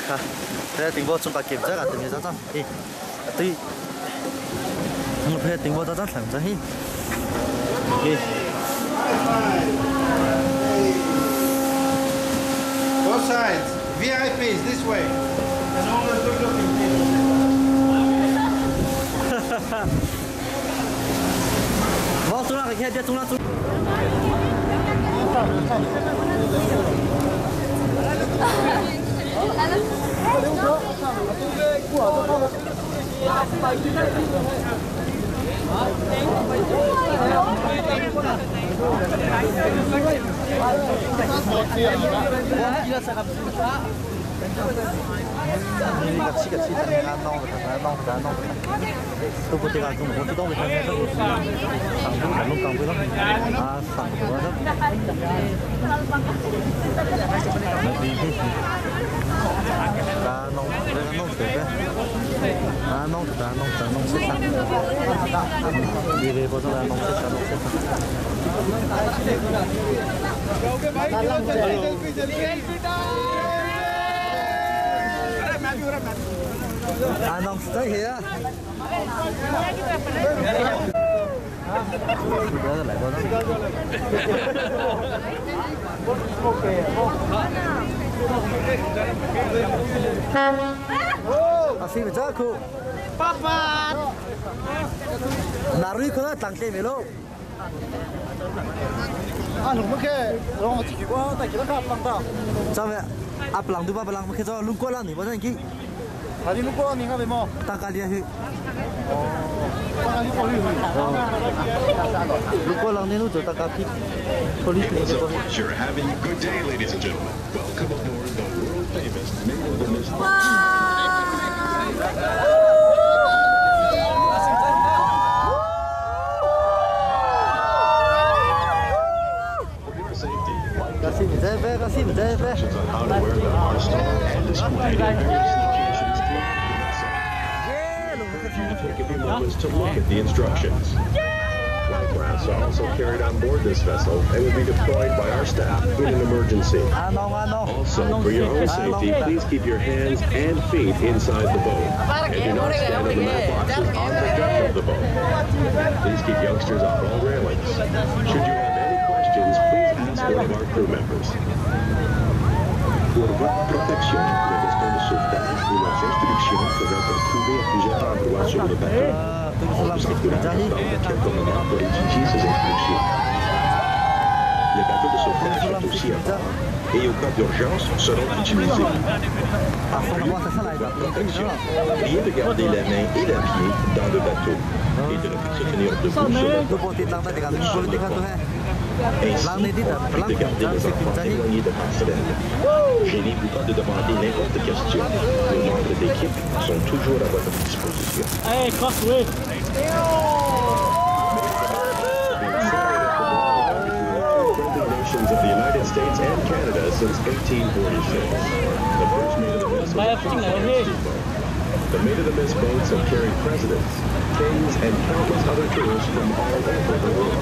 가. 그래 등보 좀 밖에 못 가다 미 자자. 이. 또 그래 등보 자자 상자 히. 이. Both sides. VIPs this way. And all the good looking people. Vào xuống lại kia đi xuống. Tôi có tiền cũng muốn tôi thằng này tôi thằng cũng phải luôn với nó thằng của nó nông sẽ tăng đi về bao giờ nông sẽ nông tới here. Así me chaco. Papa. Naruy ko na tangke melo. Lúc mà cái lòng chỉ có tại cái đó làm ta. Sao vậy? Áp lòng tu ba lòng mà cái cho lung qua lan thì bao giờ kí? Hadi lúc qua mình nghe mo. Ta cái gì? Lúc qua lan nên chúng ta cái kí. You're having a good day, ladies and gentlemen. Welcome aboard the world famous Made of the Mist. Kasih betul. On how to wear them are stored and displayed in various locations throughout the vessel. Take a few moments to look at the instructions. Life rafts are also carried on board this vessel and will be deployed by our staff in an emergency. Also, for your own safety, please keep your hands and feet inside the boat and do not stand on the mailboxes on the deck of the boat. Please keep youngsters off all railings. Should you have any questions, please ask one of our crew members. Pour votre protection, le veston de sauvetage ou leurs instructions peuvent être trouvées à plusieurs endroits sur le bateau. Soyez courageux dans votre commandant pour étudier ces instructions. Les bateaux de sauvetage sont aussi à bord et au cas d'urgence seront utilisés. Protection. Priez de garder la main et la pied dans le bateau et de ne pas se tenir debout sur le bateau. Ainsi, de garder les enfants éloignés de passerelles. Gênez-vous pas de demander n'importe question. Les membres d'équipe sont toujours à votre disposition. Hey, crossway! Nations of the United States and Canada since 1846. The first Maid of the Mist was steamboat. The Maid of the Mist boats have carried presidents, kings, and countless other tourists from all over the world.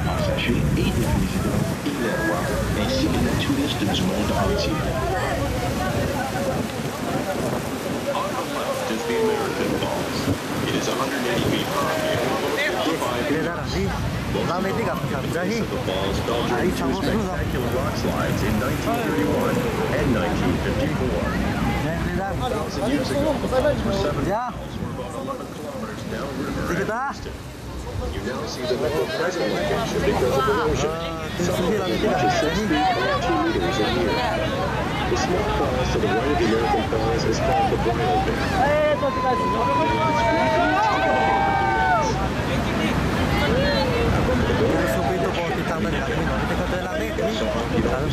Passagers et des résidents et les rois, ainsi que des touristes du monde entier. On the left is the American Falls. It is 180 feet high and overlooks 55 acres. The falls fell during two spectacular rock slides in 1931 and 1954. 1,000 years ago, the falls were 7 miles or about 11 kilometers downriver. You now see the more present location because of erosion. Some of them reaches 6 feet or 2 meters in here. The small falls to the right of the American Falls is called the Bridal Veil. La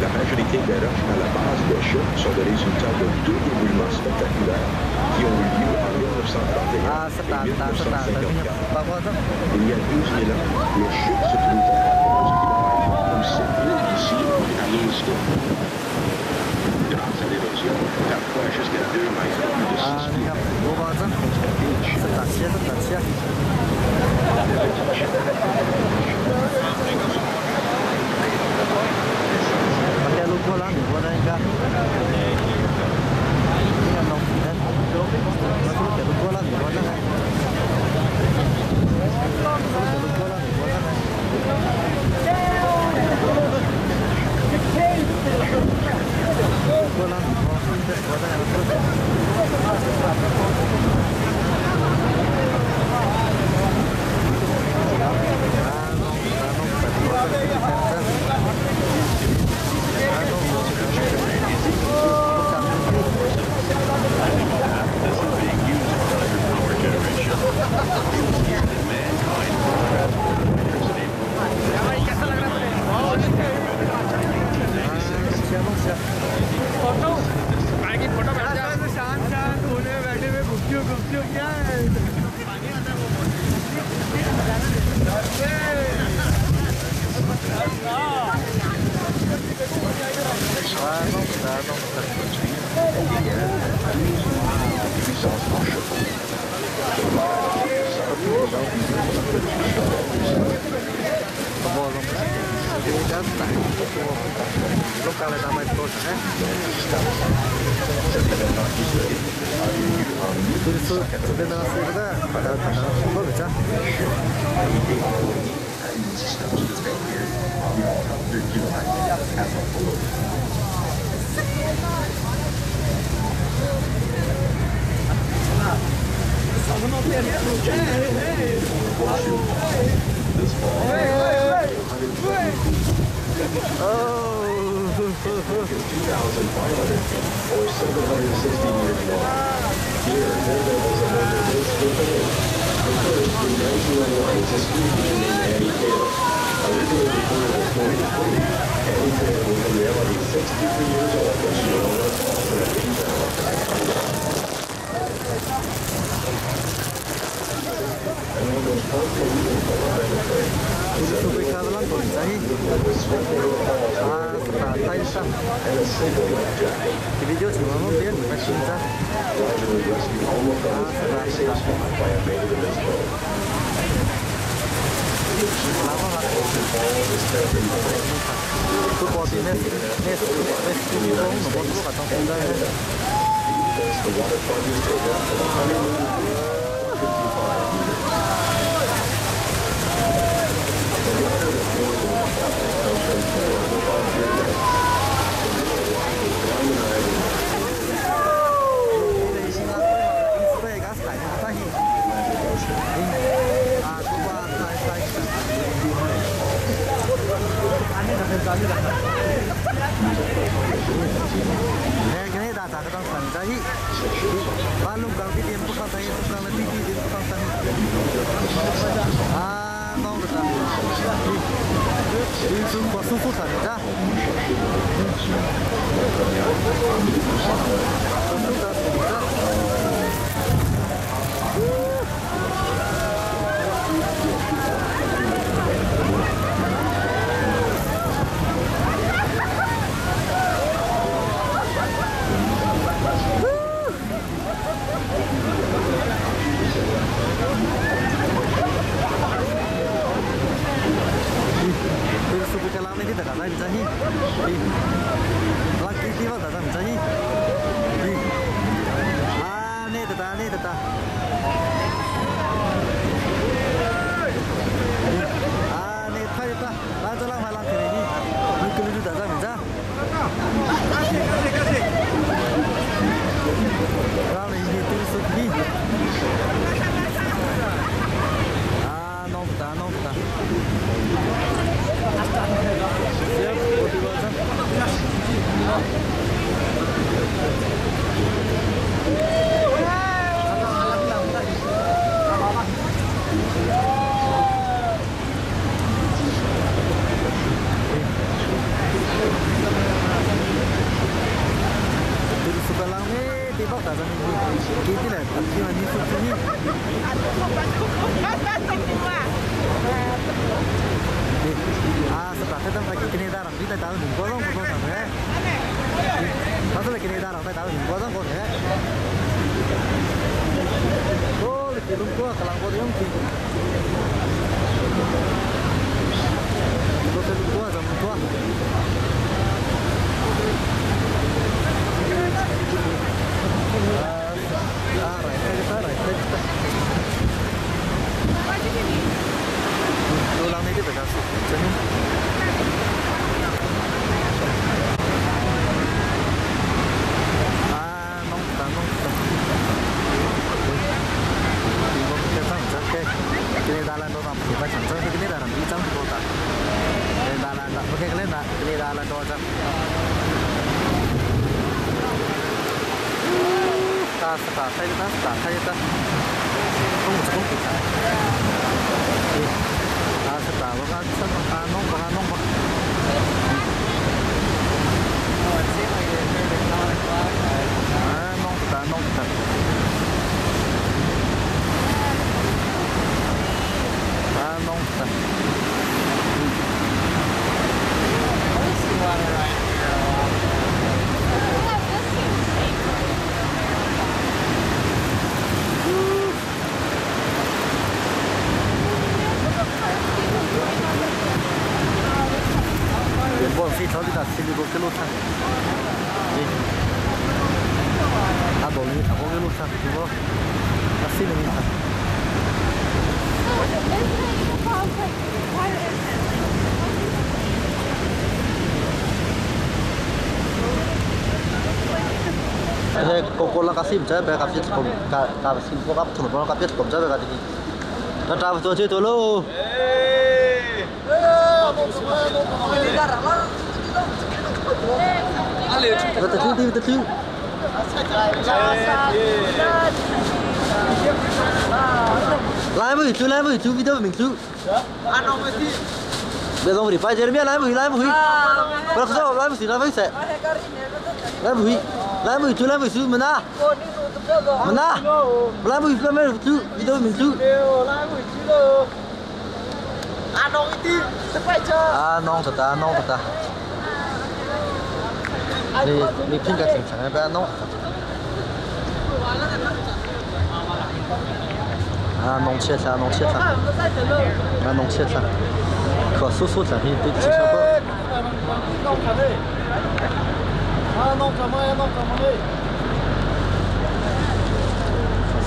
majorité d'erreurs à la base des chutes sont des résultats de deux éboulements spectaculaires qui ont eu lieu en 1931 et 1954. Il y a 12 000 ans, les chutes se trouvaient à 11 km ou 7 000 d'ici à Yellowstone. Grâce à l'érosion, parfois jusqu'à 2 mètres plus de 6 pieds. Pakai lupa lah, buat apa enggak? Ini kan dong, kan? Masuk ke lupa lah, buat apa? Masuk ke lupa lah, buat apa? Lupa lah, buat Laki tiba tak tahu, ta dân đi cái này tập khi mà đi xuống đi sắp tới tâm phải cái này ra làm đi tay tao đừng có lông có thằng đấy nó sẽ cái này ra làm tay tao đừng có lông có thế ô cái đúng quá cái lăng có đúng không tôi sẽ đúng quá rồi đúng quá ulang ini kita kasih jadi nong kita sang ke kini dalan do ram kita sang sang kini dalam di sang kota kini dalan tak pakai kalian tak kini dalan do sang ta saya không kita setelah bukan nong 저기 다 실리고 kel로탄 다 돌리 다 고gel로탄 그거 다 실리니까 이제 꼬꼬라 가심 저 배가 빚 가심 꼬갑 투는 거 값빚 검자 배가 되니 나 잡아 줘 줘로 Betul. Lái với chú video mình chú. Bây giờ mình phải chơi biết lái với. Bây giờ lái với sẽ. Lái với chú mana. Lái với chú video mình chú. Nong thật ta. Đi phim cái tình trạng này nó nông chết sa có số là thì tôi chỉ cho bớt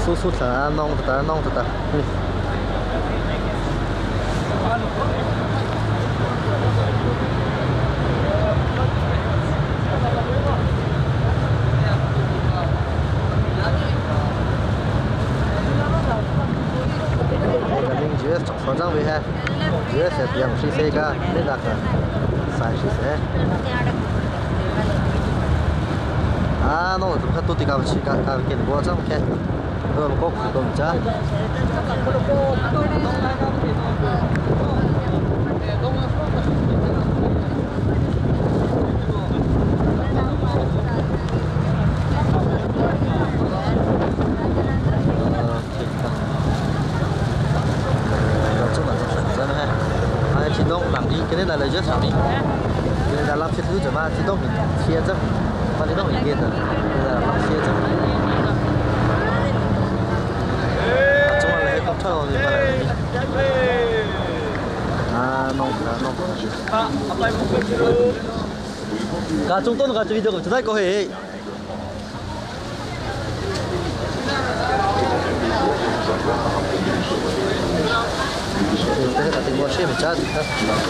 số là nông thật ta phần trang về ha, dưới sẽ tiêm xí xe cả, nên là sai xí xe. Nó là chúng ta tu thì cả chỉ cả cái bộ trang cái, rồi có cụ đồng cha. Cái này là lấy rất sáng đi, cái này là làm thiết thứ cho mà thiết đông mình chia chắc, mà thiết đông mình kia rồi, cái là làm chia chắc. Chúng ta lấy không cho thì mà lại nông. Cả chúng tôi là cả video của chúng ta có hệ. Cái là tình huống xe mình chơi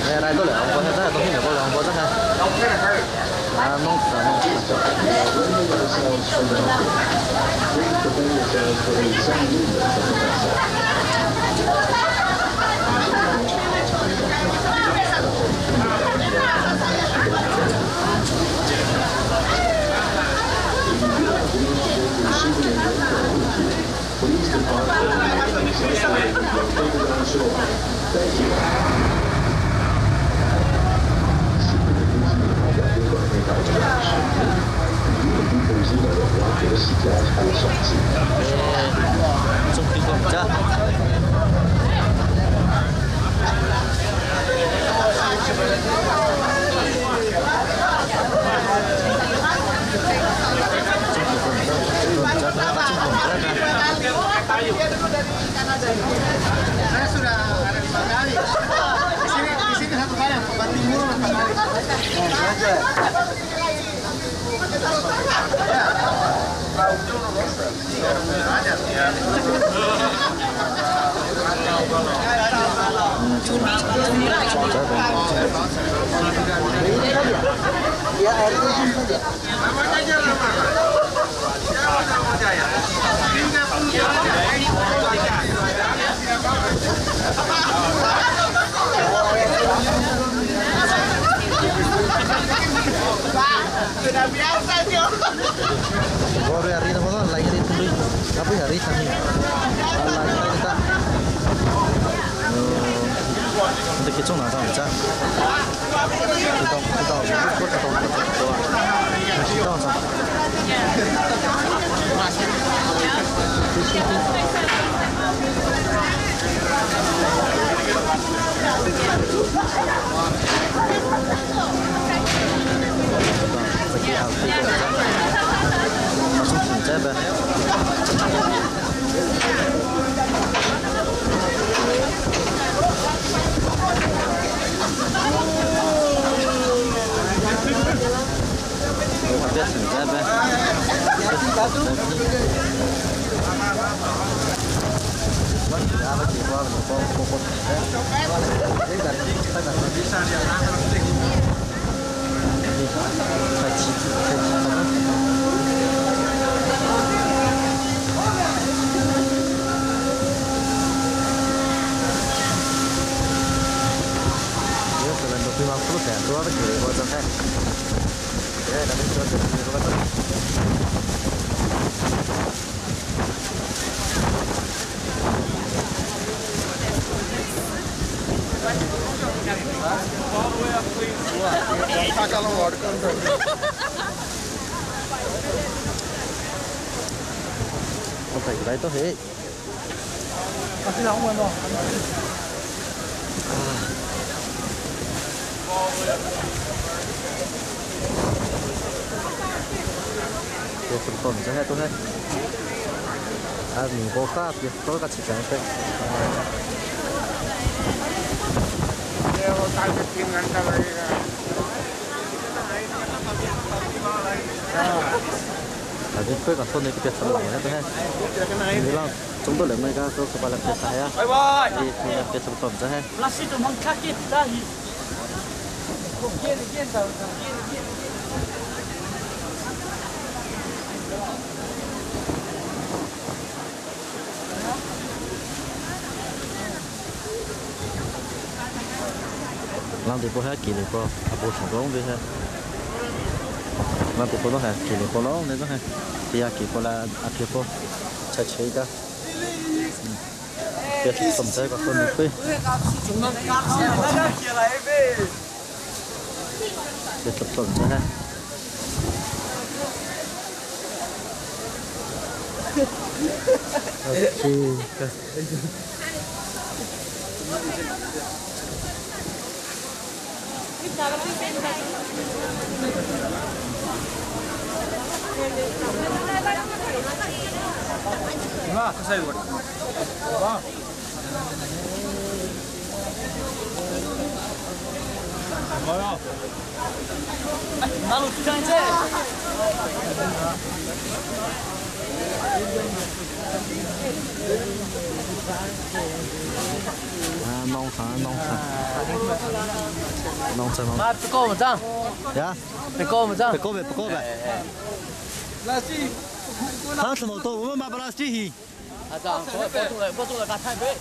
ngày nay tôi lại không có hết ra tôi không có làm có rất hay nông Thank you. recyclage à la sortie. Trong khi còn chắc Saya sudah ada 5 kali. Di sini 1 kali, Pak Timur 4 kali. Ya, air terjun saja. Sudah biasa, Jo. Baru hari ini mana lagi di sini. Apa hari ini? Lagi kita. Untuk kita nak sama aja. Không phải cái đấy tốt thế. Cái nào không đâu. Tôi phần tồn cho hết tôi hết. Mình vô pháp thì tôi cả chỉ chẳng thế. Jadi gue kan sonnya kita senang ya tuh. Bilang, chúng tôi lấy mấy cái số ba lần kia sai á. Đi thì kia số tồn cho hết. Làm thì bố hết kỷ niệm bố thành công đi hết. Làm thì bố nó hết kỷ niệm bố nó nên nó hết. Thì kỷ bố là kỷ bố chạy chơi cả. Việc tầm chơi có con được Việc tập tuần cho hết. Nah, selesai dulu. Bang. Mana? Malu janji. Nông sản. Mà phải cô một张. Dạ. Phải cô một张. Phải cô vậy. Phang什么多？我们买不了机器。啊，这样，我做了个台北。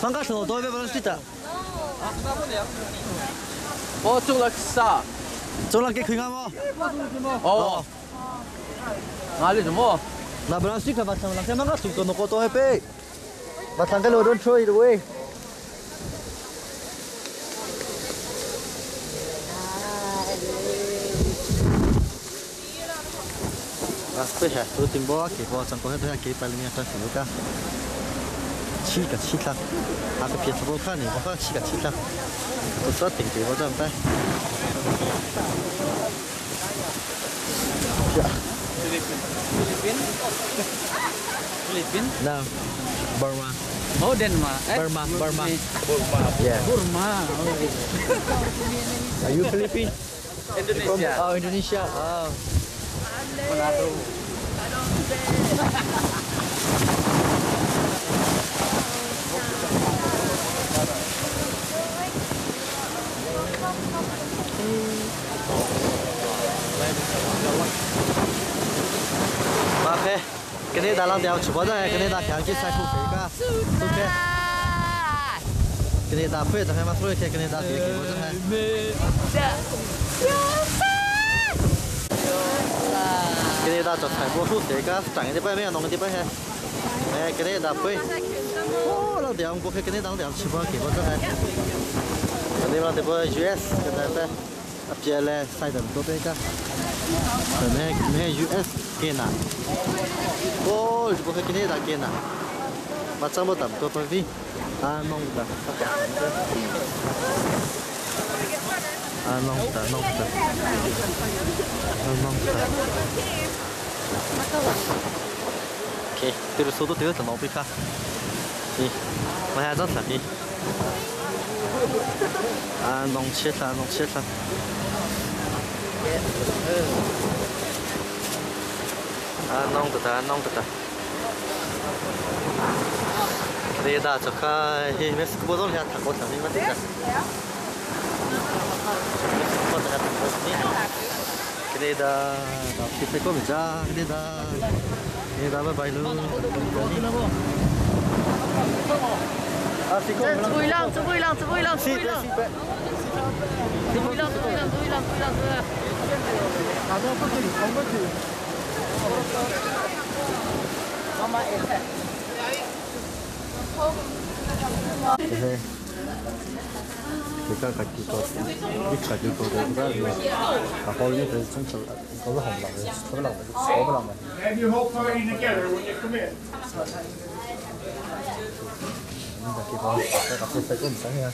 放个什么多？买不了机的。我做了啥？做了给看看吗？哦。哪里什么？那不然机看把上那些那个手工弄个多还背，把上个路don't throw it away。à bây giờ tôi tìm bó kỹ bó chẳng có hết thôi kỹ phải là miếng trang sử cả chi cả chi lắm à cái phía sau khác này có chi cả chi lắm tôi rất tỉnh kỹ bó chẳng tay Philippines? No, Burma. Oh, Denmark. Burma. Yeah. Burma. Are you Philippines? Indonesia. Oh, Indonesia. Oh. Manado. Ok, cái này đã làm đèo chụp vào đây, cái này đã kéo chiếc xe thu phí cả, ok. Cái này đã phê, hay mà thôi, cái này đã phê cái vào đây. Cái này đã chọn thành phố thu phí cả, chẳng cái đi bay mấy anh nông đi bay hay. Cái này đã phê. Oh, làm đèo, cái này đang đèo chụp vào cái vào đây. Cái này là đi bay US, cái này bay. Áp chế lên, sai đầm tốt đấy cả. Cái này US. Kena, oh, itu bukan kena dah kena. Macam apa tu pergi? Nong dah, nong dah. Okay, terus sudah terus nong pika. Ni, macam apa lagi? Nong chết lah. Nong tata. Đây đã cho khai Mexico bao giờ thằng con thằng đi mất cả. Cái đây đã khi phải có mình ra cái đây đã bye bye luôn. Vui lắm. Kita kaki kau, ini kaki kau dah berapa? Kalau ini tu cuma kalau hong lang, sebelah. And you hold party together when you come in. Ini kaki kau, kita kaki saya pun saya.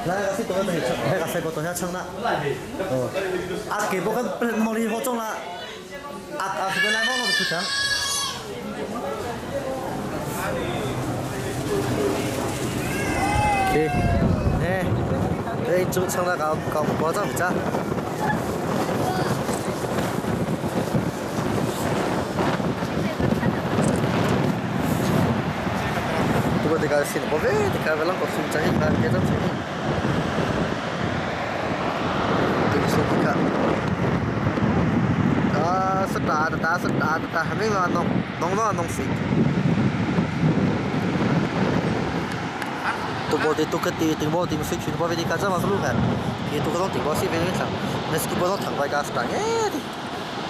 Này cái tôi này, cái tôi hay chăng nè. Cái bộ cái mồi đi vào trong là, cái này nó được chăng? Okay, nè, đây chúng chăng là có bao nhiêu chứ? Tôi đi cái xin bố về, đi cái velang có sung cháy là cái đó. Tôi sung cái. Ta mình là nông sĩ. Tôi bố thì tôi cái tiếng bố thì mình switch bố về đi cái gì mà luôn hết. Thì tôi có tiếng bố xí về cái thằng, mình skip bố thằng vai cái start ấy thì,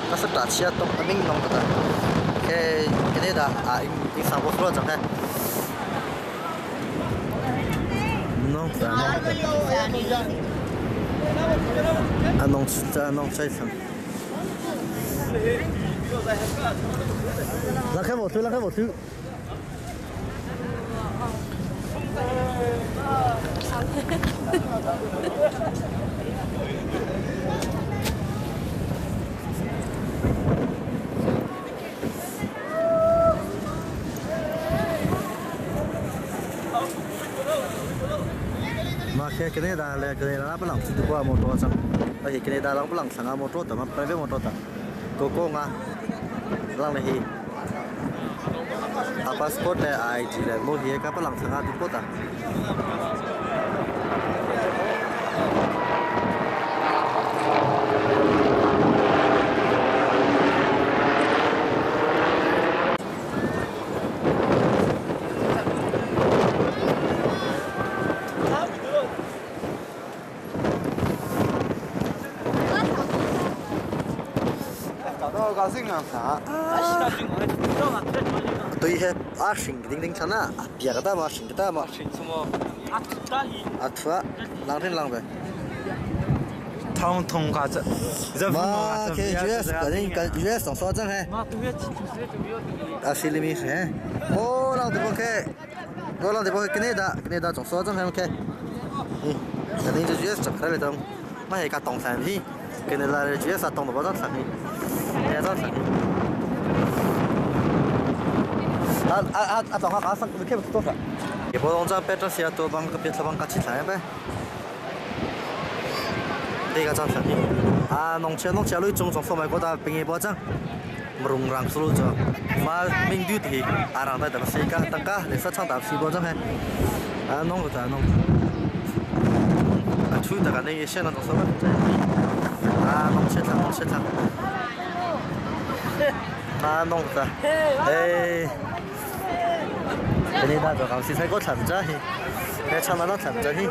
cái start chia tôi mình nông ta. Cái này đã in sang bố rồi chẳng hạn. Anong sai sang. Là cái một thứ. Mà cái này là cái này là bắt lòng xin qua motor sang, cái này là bắt lòng sang motor tầm private motor tầm, cô nga, lang này hi, passport là ID là mua gì cái bắt lòng sang đi tầm. Cái gì ngắm sao? Tôi hết sinh đinh chana, bia cái ta mà sinh cái ta mà. thua lang thiên lang về thông cả chứ mà cái US cái này cái US sòng soi chẳng hay xin lỗi hè ô lang thì ok ô lang thì ok Canada sòng soi chẳng hay ok cái này US chụp cái này đâu mà hay cả tổng sản thì cái này là US tổng được bao nhiêu sản thì này đó sản tổng hóa sản cái tốt rồi cái bộ đồng bên trong xe tôi bằng cái biệt là bằng cái chi lại呗đây cái trang sản thì nông chế lối trồng số mấy cái đó bên bao trang rung rang solo cho mà mình đi thì rằng đây là xây cả tất cả để sát sang đạp xí bao trang hay nông rồi nông chui tất cả này xe nó số nông chế thằng nông rồi cái này đã được làm có tham gia thì cái tham gia thì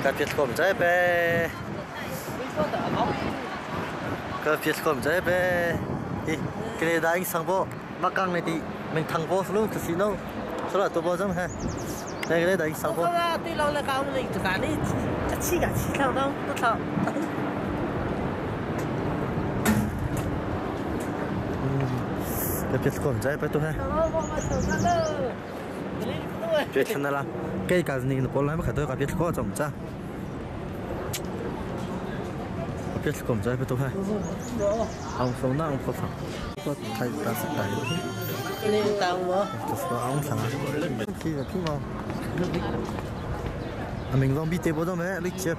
cái việc không trái bé cái việc không trái bé cái này đã anh sang bộ mắc căng này thì mình thằng bộ luôn casino số là tôi bao giờ ha cái này đã anh sang bộ tuy lâu là cao mình cả này chỉ đâu đâu tôi sợ cái việc không trái bé tôi ha chuyện thế này là cái này nó còn lại mà khởi tôi cái việc khó chồng cha cái việc không trái bé tôi ha ông sống nào ông có thằng có thay ta sẽ thay cái này tao mà tôi ông thằng khi mà mình vong bị tê bao giờ mấy lịch chép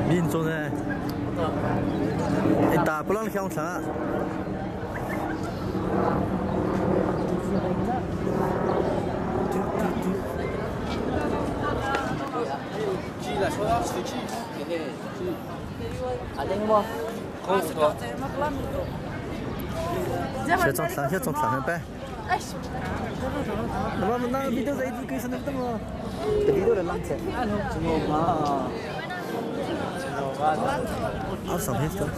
Bin số này, anh ta bữa nay không sao? Chỉ là số đó, chỉ anh em mua, không có. Sẽ trong sáng bé. Mà nó video này thì cái gì nữa mà? Cái video là làm chết. Awesome, hết rồi.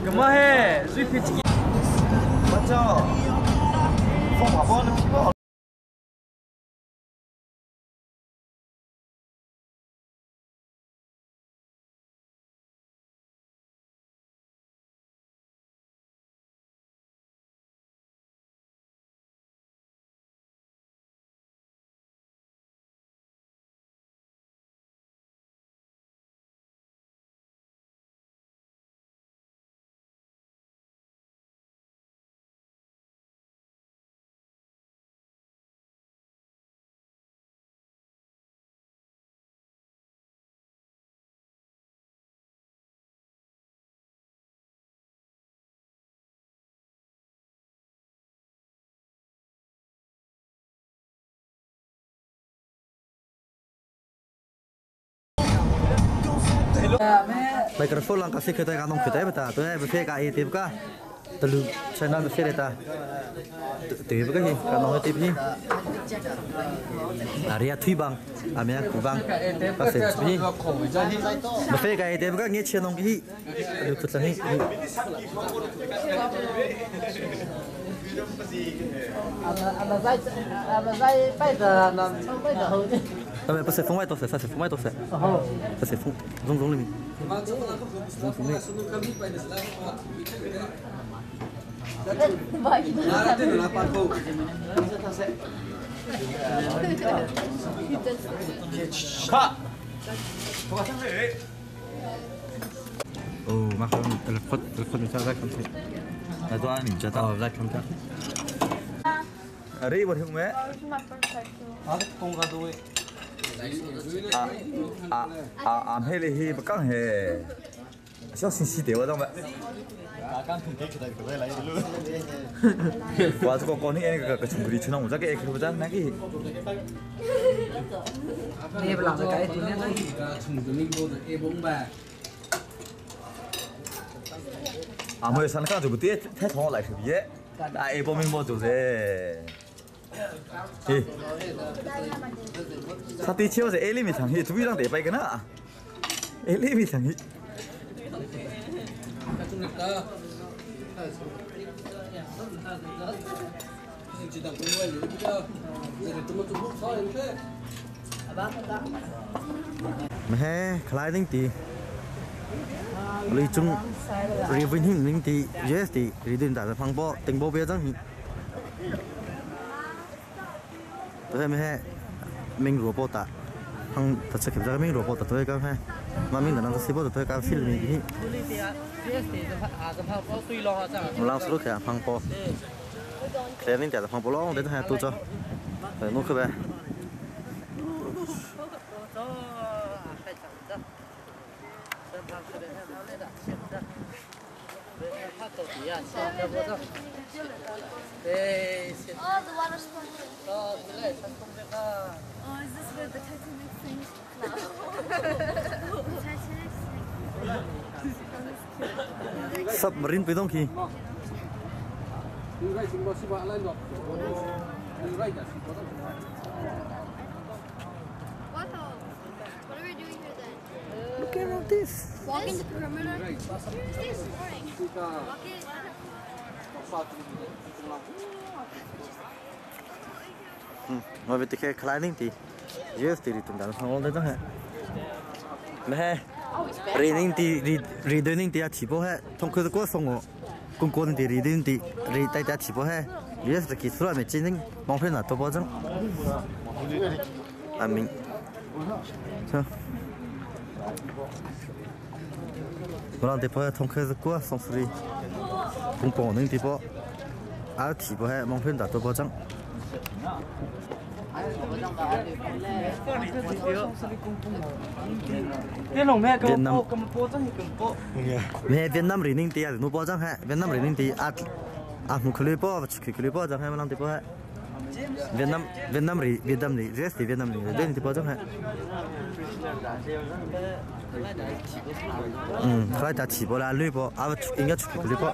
Cảm ơn he, duy phi chỉ. Bắt cho. Phong hỏa bom nó phi bom. Microphone lang kasi kita kanong kita beta tu beta ka itip ka telu channel beta data tu beta ni kanong itip ni area thui bang amya ku bang pasel ni beta ka itip ka ngi channel ki lu tu tani Dai bây giờ hồi mais passer fond ouais toi ça c'est fond ouais toi ça ça c'est fond zong les mi zong fond oh ma khon telefon bisa ra kan là do anh mình cho tao ra kan ta ở đây một hôm mẹ không có đuôi. 안 해리 해 bakang he sao xin xí tiểu đâu mẹ Kan thùng cái này phải lấy luôn. qua cho con ấy cái chung đi chơi nó cái cái bây giờ này cái này làm cái thứ này chung cái mình vô được e bóng bà mới sáng cái rồi bữa tiết thế thằng lại cái gì đại bộ mình mua chủ thế thì sao tí chiêu sẽ eli mình thằng hi chúng đang để bay cái nữa eli mình thằng hi mẹ khai tính tí lấy chung revenue tính tí yes tí đi đến tại phang bộ tình bộ bây giờ tôi mẹ mình rùa bộ ta phang thật sự kiểm tra mình rùa bộ ta tôi cái mẹ mà mình là nó sẽ bộ tôi cái phim mình gì làm sao cái phang bộ thế nên tại phang bộ lo để tôi tôi cho phải mua cái bé Oh, the water sponge. Oh, is this where the Titanic sinks? No. submarine bị đông khi What are we doing here then? look at this. Walking the perimeter? This is boring. Walking. Mà bây giờ khai tính thì yes thì tụi bạn không có đó hả mẹ reading thì reading thì chỉ bảo hết thông qua cái xong rồi cũng có thì reading thì read tại chỉ bảo hết yes thì số là chỉ nên mong phải là tôi bảo rằng anh mình sao còn thì phải thông qua cái xong rồi cũng có những thì bảo chỉ bảo hết mong phải là tôi bảo rằng Việt Nam reading thì nó bao giờ hết Việt Nam reading thì một clip bao clip bao giờ hết mà làm thì bao hết Việt Nam rest thì Việt Nam reading thì bao giờ hết khai ta chỉ bao là lưỡi bao应该出clip bao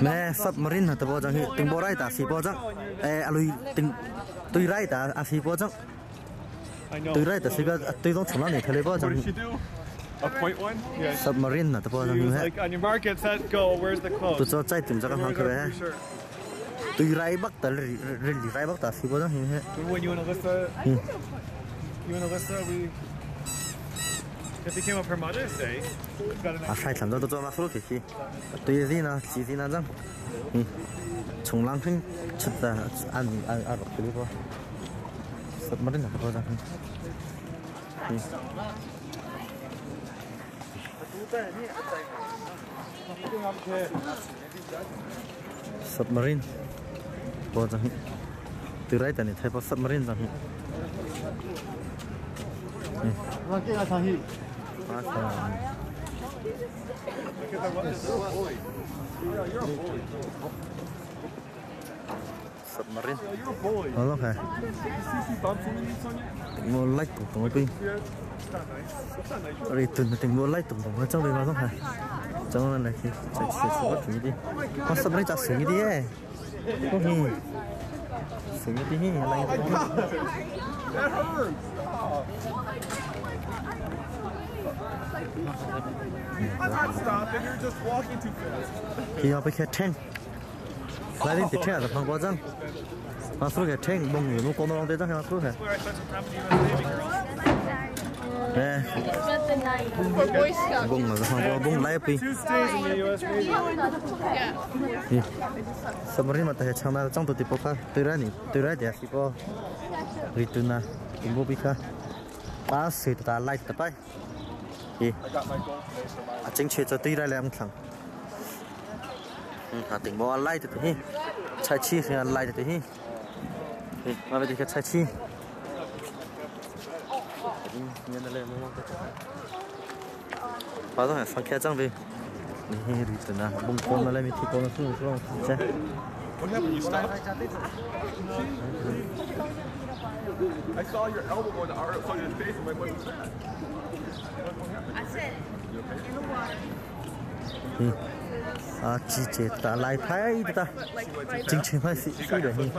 nè submarine là bao giờ tiếng bao rai ta xí bao giờ lui tiếng tôi rai ta xí bao giờ tôi rai ta xí cái tôiต้องchọn này thấy bao giờ A point one? Yeah. Submarine là bao giờ hết Like on your market set go, where's the close? tôi cho chạy tìm ra cái hàng cái này tôi rai bắc ta rai bắc ta xí bao giờ hết When you and Alyssa, if they came up her Mother's Day, got an sai lầm rồi tôi cho mà số cái gì tôi gì nào chỉ gì nào rằng冲浪很吃的按个对不？submarine là bao giờ submarine bao giờ từ đấy tận thấy bao submarine rằng submarine. Oh, okay. Mua like tổng cái pin. Rồi từng mua like tổng cái trong đây nó không hả? Trong này thì chạy bắt chúng đi. Con submarine chạy sướng đi ấy. Không hi. Sướng đi hi lại. I'm not stopping, you're just walking too fast. Khi họ bị kẹt thanh. Lại đi tiếp theo là phăng bao giờ. Mà số kẹt thanh bông người nó có nó đây đó hả số hả? Nè. Bông mà phăng bông lại pi. Submarine mà tại sao mà trong tụi tiếp khác từ ra thì chỉ có Rituna Imbo Bika. Ba sự ta lại tập bay. Chính chuyện cho tí ra làm thằng. Tỉnh bỏ lại thì thế. Chạy chi thì lại thì thế. Mà bây giờ cái chạy chi. Nhân lên luôn. Bao giờ sang kia trang về. Nè Rituna bông con nó lên mình thì con nó xuống xuống. Chạy. What happened? You stopped? I saw your elbow going to Art, saw your face, and my what was that? What happened? I said, in the water. chỉ chế ta lại phải ta chính chính phải sĩ được nhỉ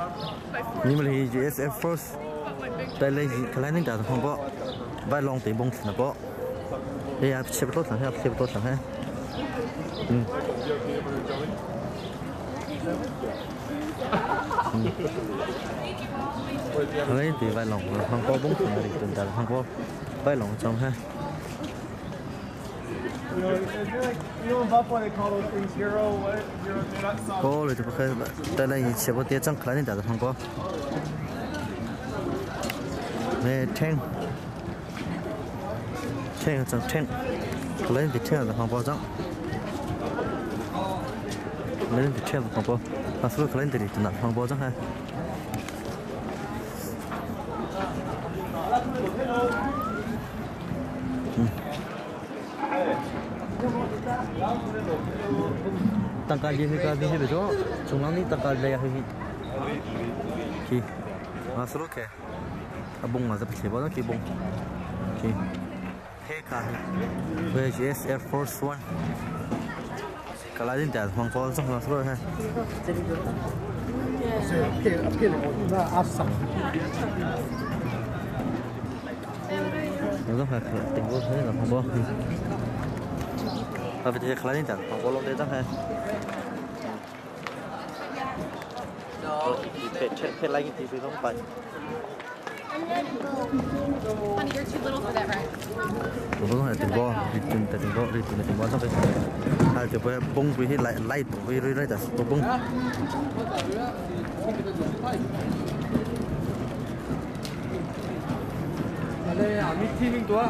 nhưng mà thì US Air Force đây là cái này đã không có vài lòng tiền bông thì nó có đây là chế tốt thằng chế tốt thằng ha đấy thì vài lòng không có bông thì nó được tuần không có vài lòng trong ha côเลยทุกคนแต่ในเชื่อว่าเตี้ยจังคลายนี่แต่ฟังก็เม่แทงจังแทงคลายนี่แทงแต่ฟังก็จังคลายนี่แทงแต่ฟังก็มาสู้คลายนี่แต่ฟังก็จังฮะtăng cao gì cái gì bây giờ chúng nó đi tăng cao đây hay gì à số cái bông mà sẽ phải bao nhiêu bông thế cả về US Air Force One cái này thì hoàng có trong là số ha nó phải tình huống thế là không có bây giờ khai lên chẳng không có lông đấy chắc hay thế lại cái gì không phải Honey, you're too little for that, right? đúng rồi tình bò xong rồi hai chụp về bung vì lại tụ vì rồi đấy tụ bung đây à meetingตัว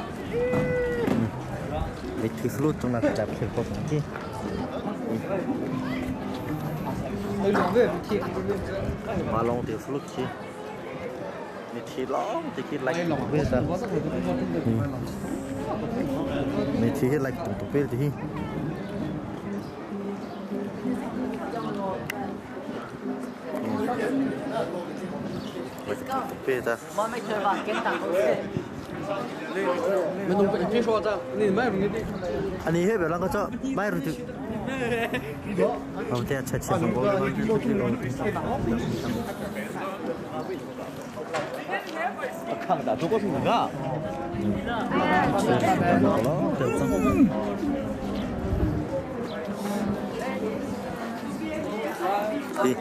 để thử slut trong là chạm khiển có cái gì mà long thì slut chi mình thì long thì cái lạnh bây giờ mình thì lạnh tụt bây giờ thì bây giờ mình không phải chuyên soi ra nên mấy người đi anh ấy hết rồi nó cho mấy rồi thì không thể chạy không có khang đã 저거 생각가 đi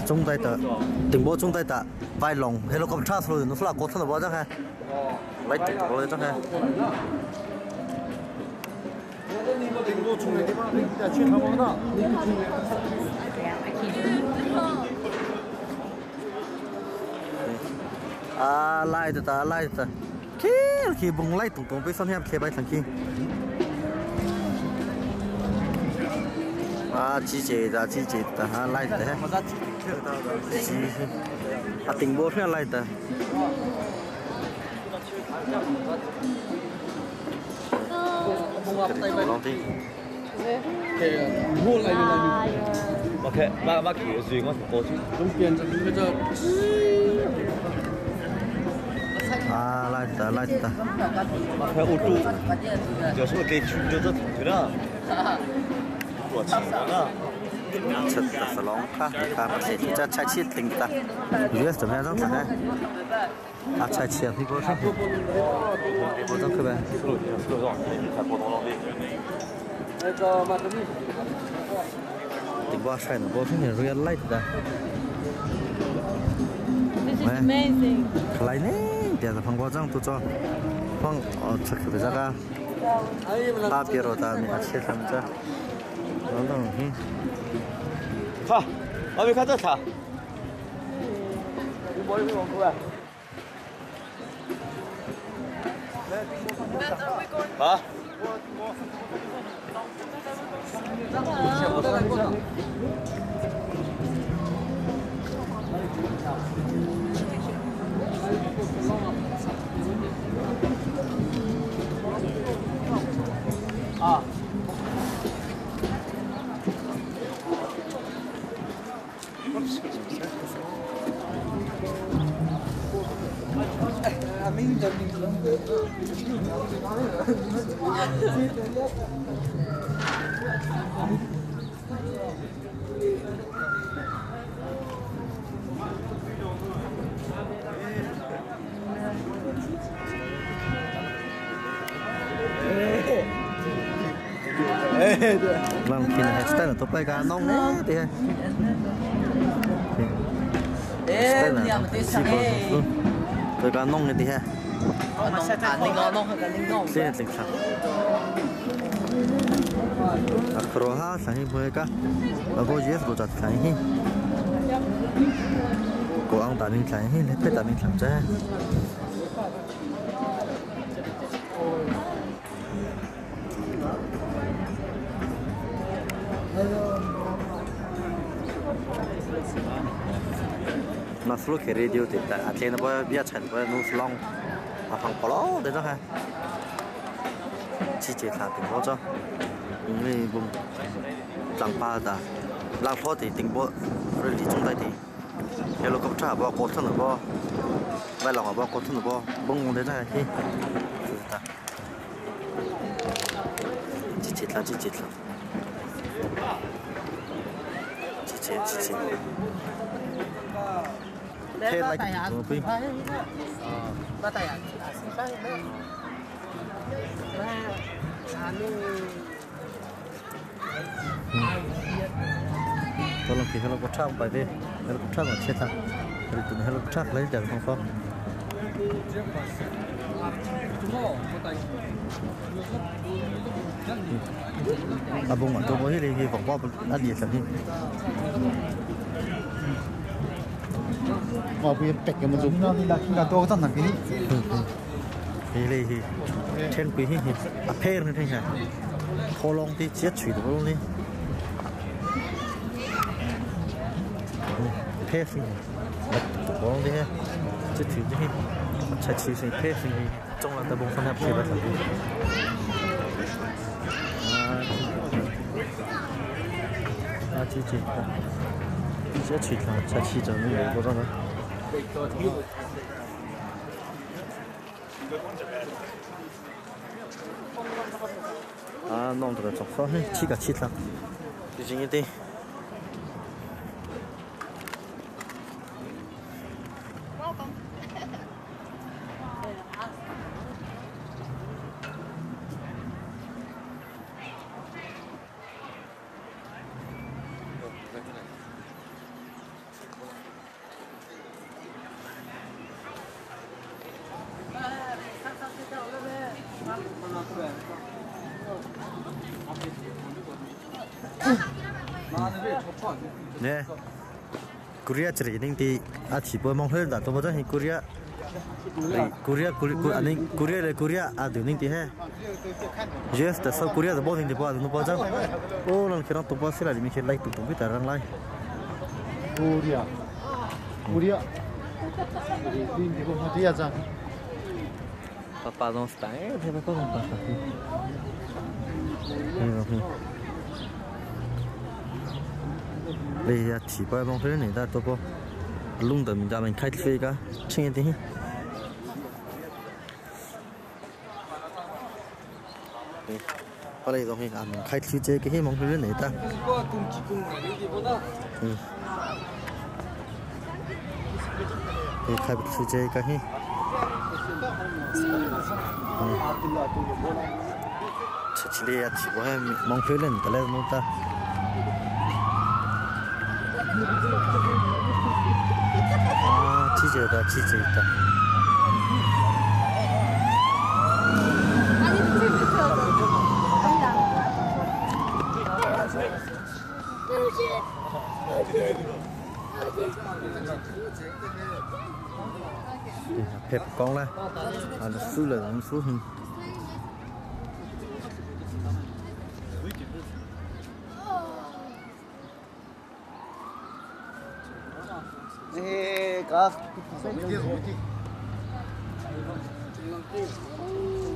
chúng tay ta tình bộ chúng tay ta vai lòng helicopter rồi nó là có thân là bao chắc ha lấy tiền rồi chắc ha à lại ta khi bung lại tung với sân hẹp khi bay thằng kia à chỉ chế ta ha lại ta ha à tình bộ thế lại ta long đi mua lại mà kiểu gì ngon có chứ đúng tiền cho bây giờ à lại ta mà phải ô tô有时候给去就这对了我钱了chất là phải lóng khác mà sẽ cho chạy chiết tình ta biết tụi em rất là à chạy chiết thì có rất cơ bản tình qua sai nó có rất nhiều real life ta This is amazing. cái này để là phong qua trang tôi cho phong chắc phải ra ra ba bia rồi ta mình chia làm cho nó đồng hi 가 아비 가자 타 아 아 mình Vâng, khi này sẽ là top bay cá nông đấy thì sẽ là tôi cá nông này thì ha sẽ là tình trạng rồi ha sáng với cá và vô giết rồi chặt sáng hi của ông ta mình sáng hi lấy ta mình làm ra nó sưu cái radio thì tại trên nó bây giờ chẳng bây nó long à phẳng polo đấy đó ha chỉ là tình huống cho người vùng làng ba đã làng phố thì tình huống rồi đi trong đây thì cái lô cốc trà bao cột thân ở bao vai lòng ở bao cột thân ở bao bông đấy là khi chỉ là chỉ thế lại cái gì ba tay à tôi làm gì hello có trăng bài đi hello có trăng ở trên thang rồi tụi hello có trăng lấy chẳng không à bông mà tôi mới đi vòng qua ăn gì sao đi bây giờ bẹt cái một giống nó thì là khi nào tôi có thằng cái thì trên quý thì à phê nữa thế hả thô long thì chết chửi được luôn đi phê gì thô long đi ha chết chửi đi chạy chửi gì phê gì trong là ta bông phân hấp thì bắt đầu chị chết chửi là chạy chửi cho nó có đâu弄这个做法，起个起汤，就是一点。nè Korea chỉ định thì chỉ bơi mong hơn là tôi bây giờ Korea là Korea điều định thì ha yes tại sao Korea là bao nhiêu thì bao nhiêu giờ ô lần kia nó tụi bao sẽ là mình sẽ like tụi biết rằng like Korea đi đi cùng đi à Papa don't stay thế mà có không papa bây giờ chỉ bao mong hơn này ta tôi có lung từ mình ra mình khai phê cả chuyện gì bây giờ mình khai phê cái mong hơn này ta khai phê cái hi chỉ là chỉ có mong hơn lên cái này ta 치즈다. Hẹp con này, nó xứ là nó xứ hơn.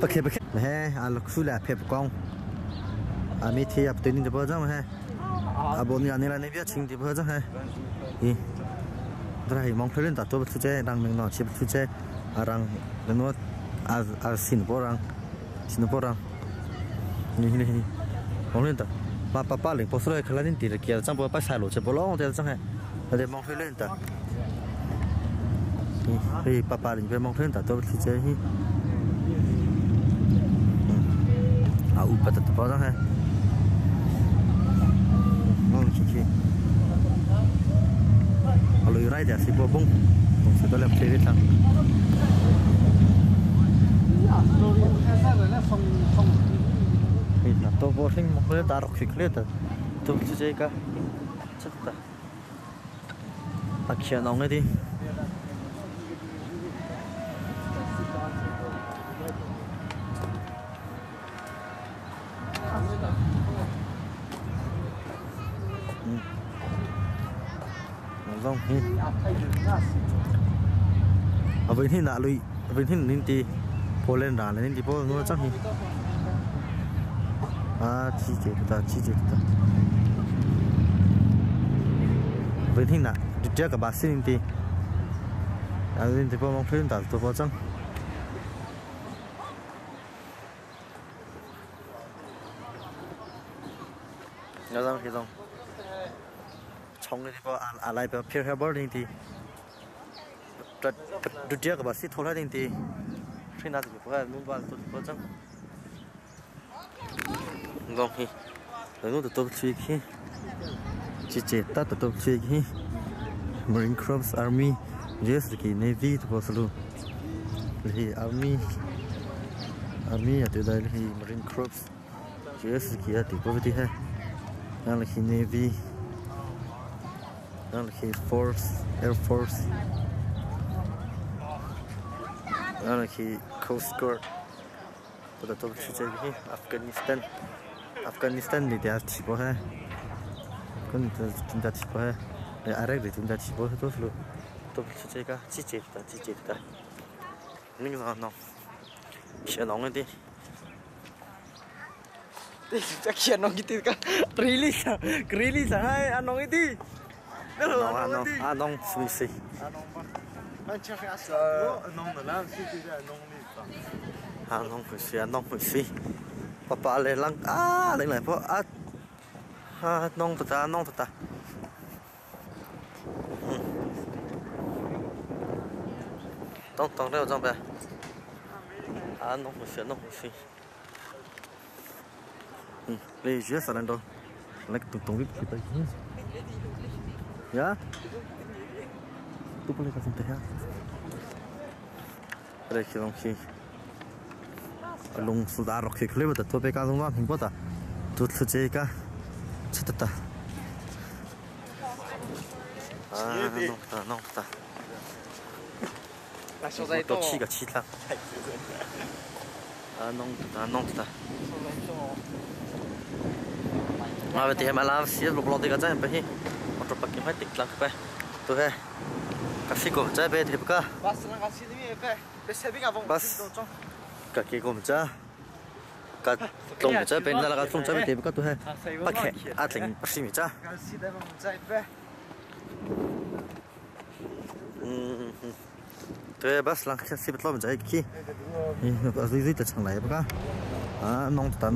Bác nè, lục xứ là hẹp con. Mi thì áp tới những cái bao giờ mà bốn nhà này là này biết chính thì bao giờ đi rồi mong thấy lên đặt tôi bắt chơi đang mình nói chỉ bắt chơi rằng nó Singapore ni mong lên ta ba lên post rồi khai lên tiền kia trong bữa sai lỗi chỉ bố lo thì trong này để mong thuê lên ta thì ba lên về mong thuê ta tôi thì chơi hi upata tu bao ha mong chi kalau irai dia si bobong sẽ có làm chơi thằng thì là tôi vô sinh một cái ta rọc xịt lên tôi chỉ chơi cả chắc ta kia nóng này đi vâng ở bên thiên nạ lui ở bên thiên ninh ti po lên đàn lên ti po nó chắc hi chi chế ta bên thiên nạ được chơi cả bác sĩ ninh ti lên ti po mong phim ta tôi po chăng nhớ rằng cái dòng trong cái po lại po pure herbal ninh ti được chơi cả bác sĩ thôi ninh ti khi nào thì phải muốn vào tôi po chăng vâng hi rồi nó tôi chơi khi chỉ chế ta tôi chơi khi Marine Corps Army US cái Navy tôi có luôn thì Army ở từ đây thì Marine Corps US kia thì có gì hết đó là khi Navy đó là khi Air Force đó là khi Coast Guard tôi chơi khi Afghanistan thì đã chỉ có ha còn chúng ta chỉ có ha Iraq thì chúng ta chỉ có tốt luôn tôi chơi cả chỉ chết ta nhưng mà nó sẽ nóng lên đi chắc sẽ nóng cái cả release hai anh nóng đi anh nóng suy anh chắc là sợ nóng là làm gì thì nóng đi anh nóng phải suy papa lên lăng lên lại po nong ta tông đâu trong đây nong một xí lấy dưới sàn đâu lấy tung vip kita ini ya tu boleh kasih teh ada kilong ki lung sudah rok ki lewat tu pe ka lung wan hingpo ta tu chơi ka chết ta nong ta là số giấy to chi cả chi lắm nong ta bây giờ mà làm xí lục lọt thì cái trái em phải một chút bạc kim phải tịch lắm phải tôi hay cái xí của trái bây thì bữa bas cái kia của trái cái lồng trái bên là cái lồng trái bên thì bữa tôi hay bác hẹ lệnh bác sĩ mi trái tôi bas lang cái xí bên lồng trái kia nó duy từ chẳng lại bữa nong ta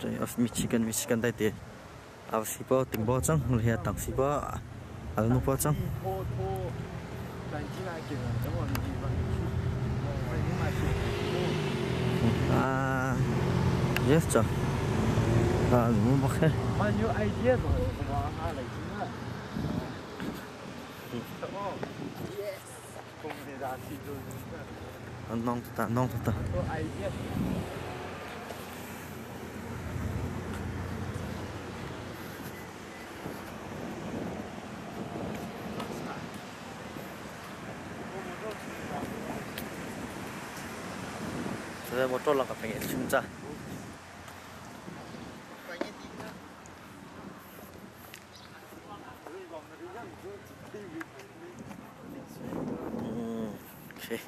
Jadi Michigan tadi, apa sih po ting bocang, melihat tang sih po, ada nu bocang. Yes cah, nu pakai. Nong ta. Saya motor lang kapengin cinta. Okay.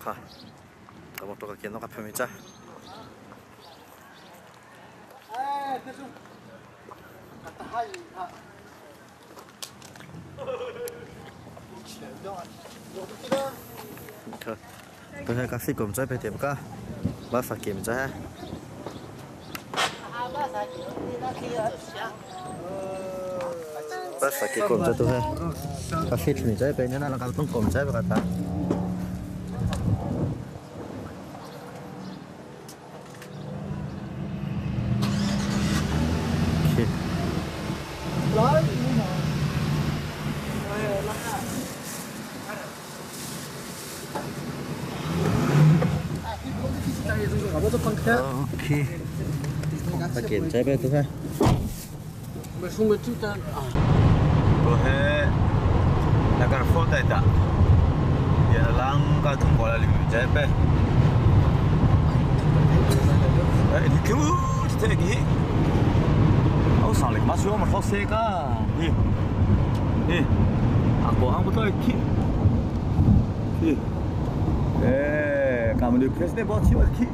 가. 모토가 기노가 펴미자. tôi thấy các sĩ cùng chơi về tiệm cả bác phải kiểm tra bác phải kiểm tra tôi hay các sĩ mình chơi về nên là các tung cùng chơi với các ok phải kiểm tra về tôi hay Mà không biết chúng ta tôi hay là cái phốt đây ta giờ là lang cái thùng gọi là kiểm tra về đi cứu thế gì ông sang lịch mas mà khó xe cả đi à cô hàng tôi đi cảm ơn được president bảo chiếu đi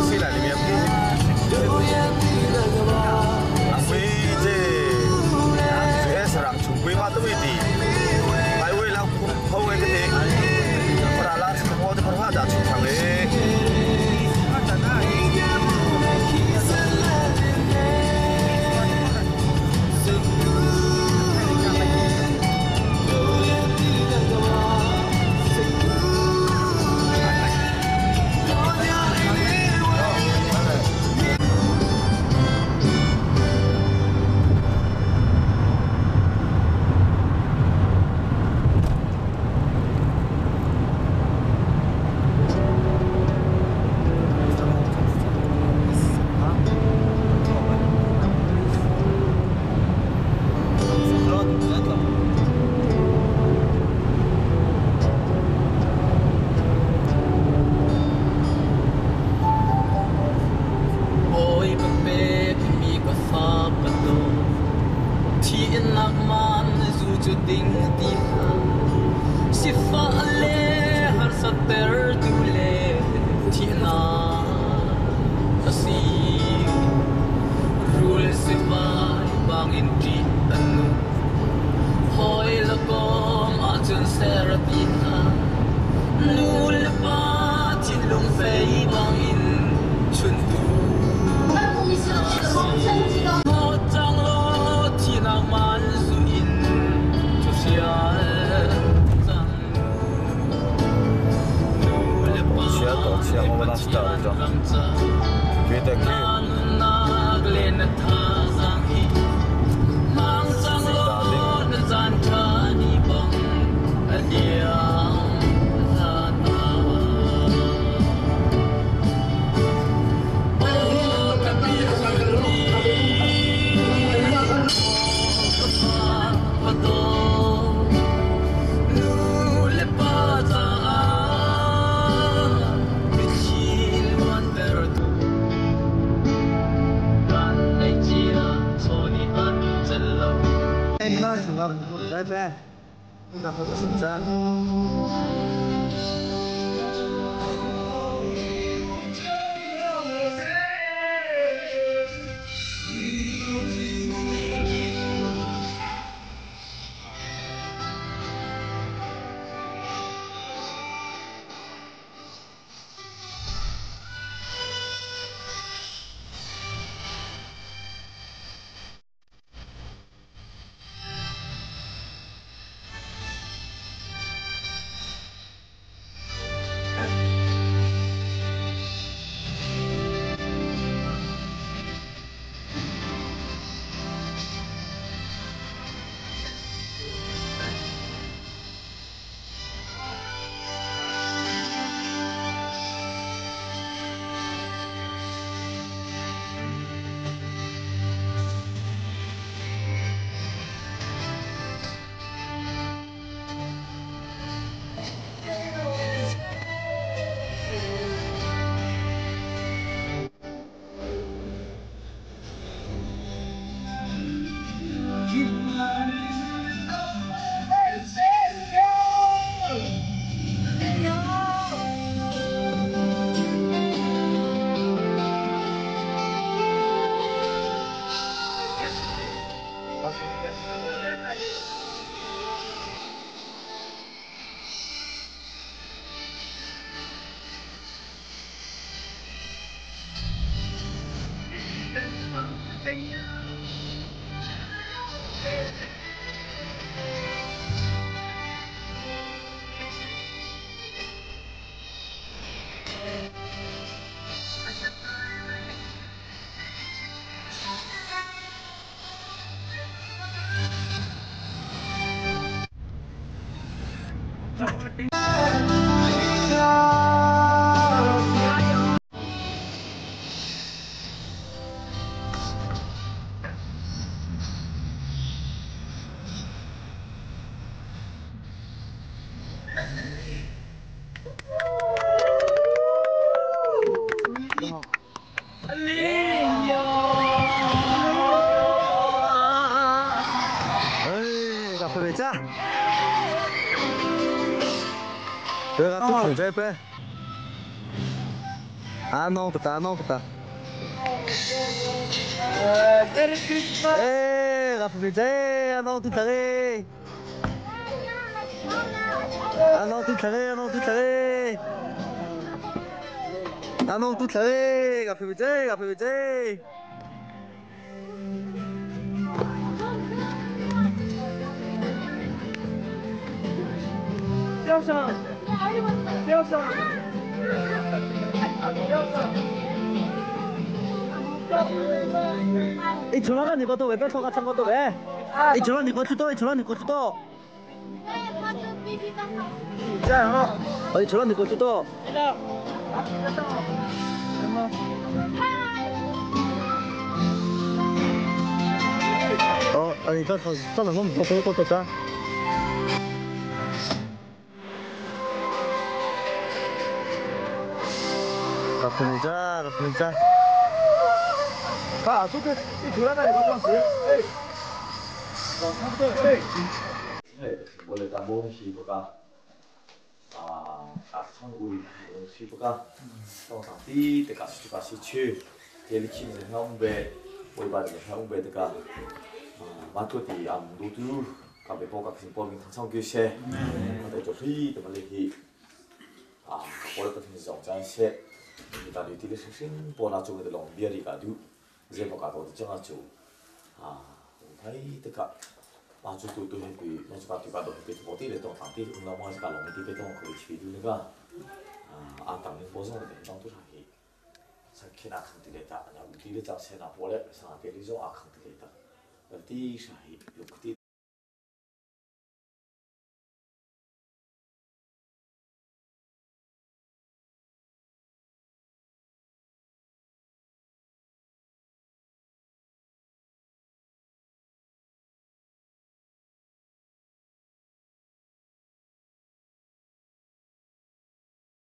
Sila ni tu mesti. Highway lang kau yang kete. Peralat semua tu perlu ada cuma le. Pepe. Não, tá. gặp phải chơi anh ông tôi thấy anh ông tôi thấy anh ông tôi thấy anh ông tôi thấy gặp phải chơi tiêu sông 이 전화가 네 것도 왜 뺏어 같은 것도 왜? 이 전화 네 것도 또, 이 전화 네 것도 또. 자, 이 전화 네 것도 또. 아니 저 너무 더 자. 가품이자. 아, 소개 이 교란하게 가져왔어요? 원래 담보는 시부가 한국이 시부가 동상디 때가 시추 예리키는 형배 올바르게 형배가 마토디 암도두 가베 보각 신법인 성규세 근데 저 휘도 말리기 원래 같은 정장세 이다 리티게 신신 보나 쪽에 롱비리가도 이제 뭐가도 정하죠 하이드가 마주도 또 해비 마주가 뒤가도 해비 어디를 또 당디 넘어가지가 롱디게 또 거의 지비두니까 당는 보성을 내던 또 하기 사키나 칸들에다 나 우리를 잡세나 보래 상대리죠 아칸들에다 어디 사이 욕디